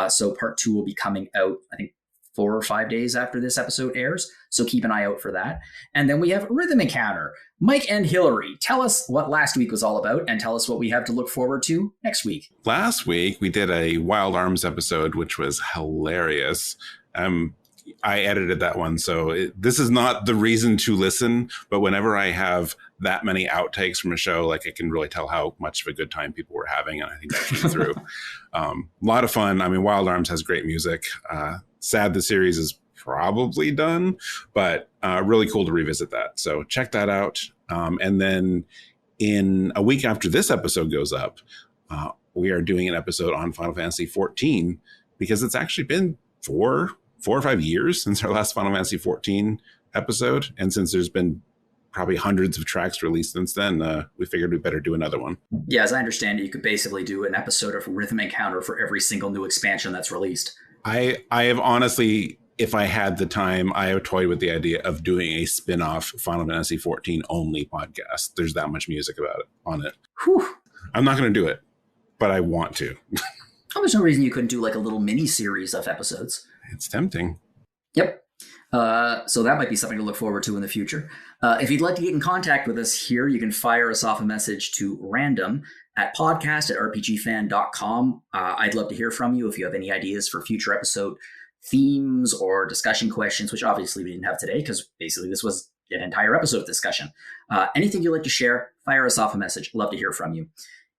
So part 2 will be coming out, I think, 4 or 5 days after this episode airs, so keep an eye out for that. And then we have Rhythm Encounter. Mike and Hilary, tell us what last week was all about, and tell us what we have to look forward to next week. Last week, we did a Wild Arms episode, which was hilarious. I edited that one, so this is not the reason to listen, but whenever I have that many outtakes from a show, like I can really tell how much of a good time people were having, and I think that came through. A lot of fun. I mean, Wild Arms has great music. Sad the series is probably done, but really cool to revisit that. So check that out. And then in a week after this episode goes up, we are doing an episode on Final Fantasy XIV, because it's actually been four or 5 years since our last Final Fantasy XIV episode. And since there's been probably hundreds of tracks released since then, we figured we better do another one. Yeah, as I understand it, you could basically do an episode of Rhythm Encounter for every single new expansion that's released. I have honestly, if I had the time, I have toyed with the idea of doing a spin-off Final Fantasy XIV only podcast. There's that much music about it on it. Whew. I'm not going to do it, but I want to. Oh, there's no reason you couldn't do like a little mini series of episodes. It's tempting. Yep. So that might be something to look forward to in the future. If you'd like to get in contact with us here, you can fire us off a message to random@podcast@rpgfan.com. I'd love to hear from you if you have any ideas for future episode themes or discussion questions, which obviously we didn't have today because basically this was an entire episode of discussion. Anything you'd like to share, fire us off a message. Love to hear from you.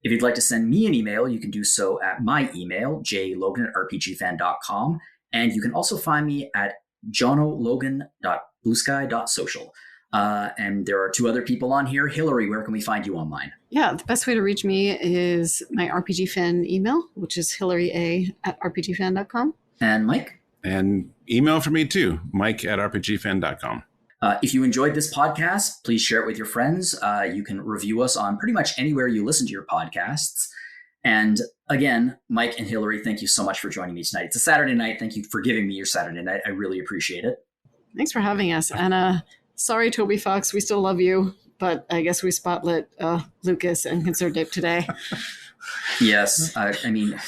If you'd like to send me an email, you can do so at my email, jlogan@rpgfan.com. And you can also find me at jonologan.bluesky.social. And there are 2 other people on here. Hilary, where can we find you online? Yeah, the best way to reach me is my RPG Fan email, which is hilary@rpgfan.com. And Mike? And email for me too, mike@rpgfan.com. If you enjoyed this podcast, please share it with your friends. You can review us on pretty much anywhere you listen to your podcasts. And again, Mike and Hilary, thank you so much for joining me tonight. It's a Saturday night. Thank you for giving me your Saturday night. I really appreciate it. Thanks for having us. And sorry, Toby Fox, we still love you, but I guess we spotlit Lucas and Conservative today. Yes. I mean,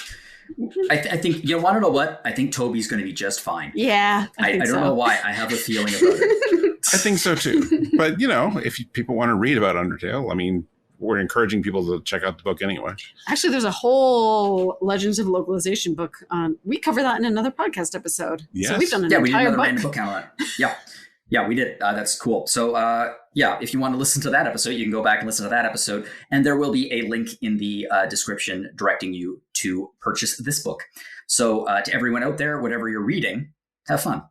I think, you want to know what? I think Toby's going to be just fine. Yeah. I don't know why. I have a feeling about it. I think so too. But, if people want to read about Undertale, I mean, we're encouraging people to check out the book anyway. Actually, there's a whole Legends of Localization book on. We cover that in another podcast episode. Yes. So we've done an we did entire another book. random book on that. Yeah, we did. That's cool. So, if you want to listen to that episode, you can go back and listen to that episode. And there will be a link in the description directing you to purchase this book. So to everyone out there, whatever you're reading, have fun.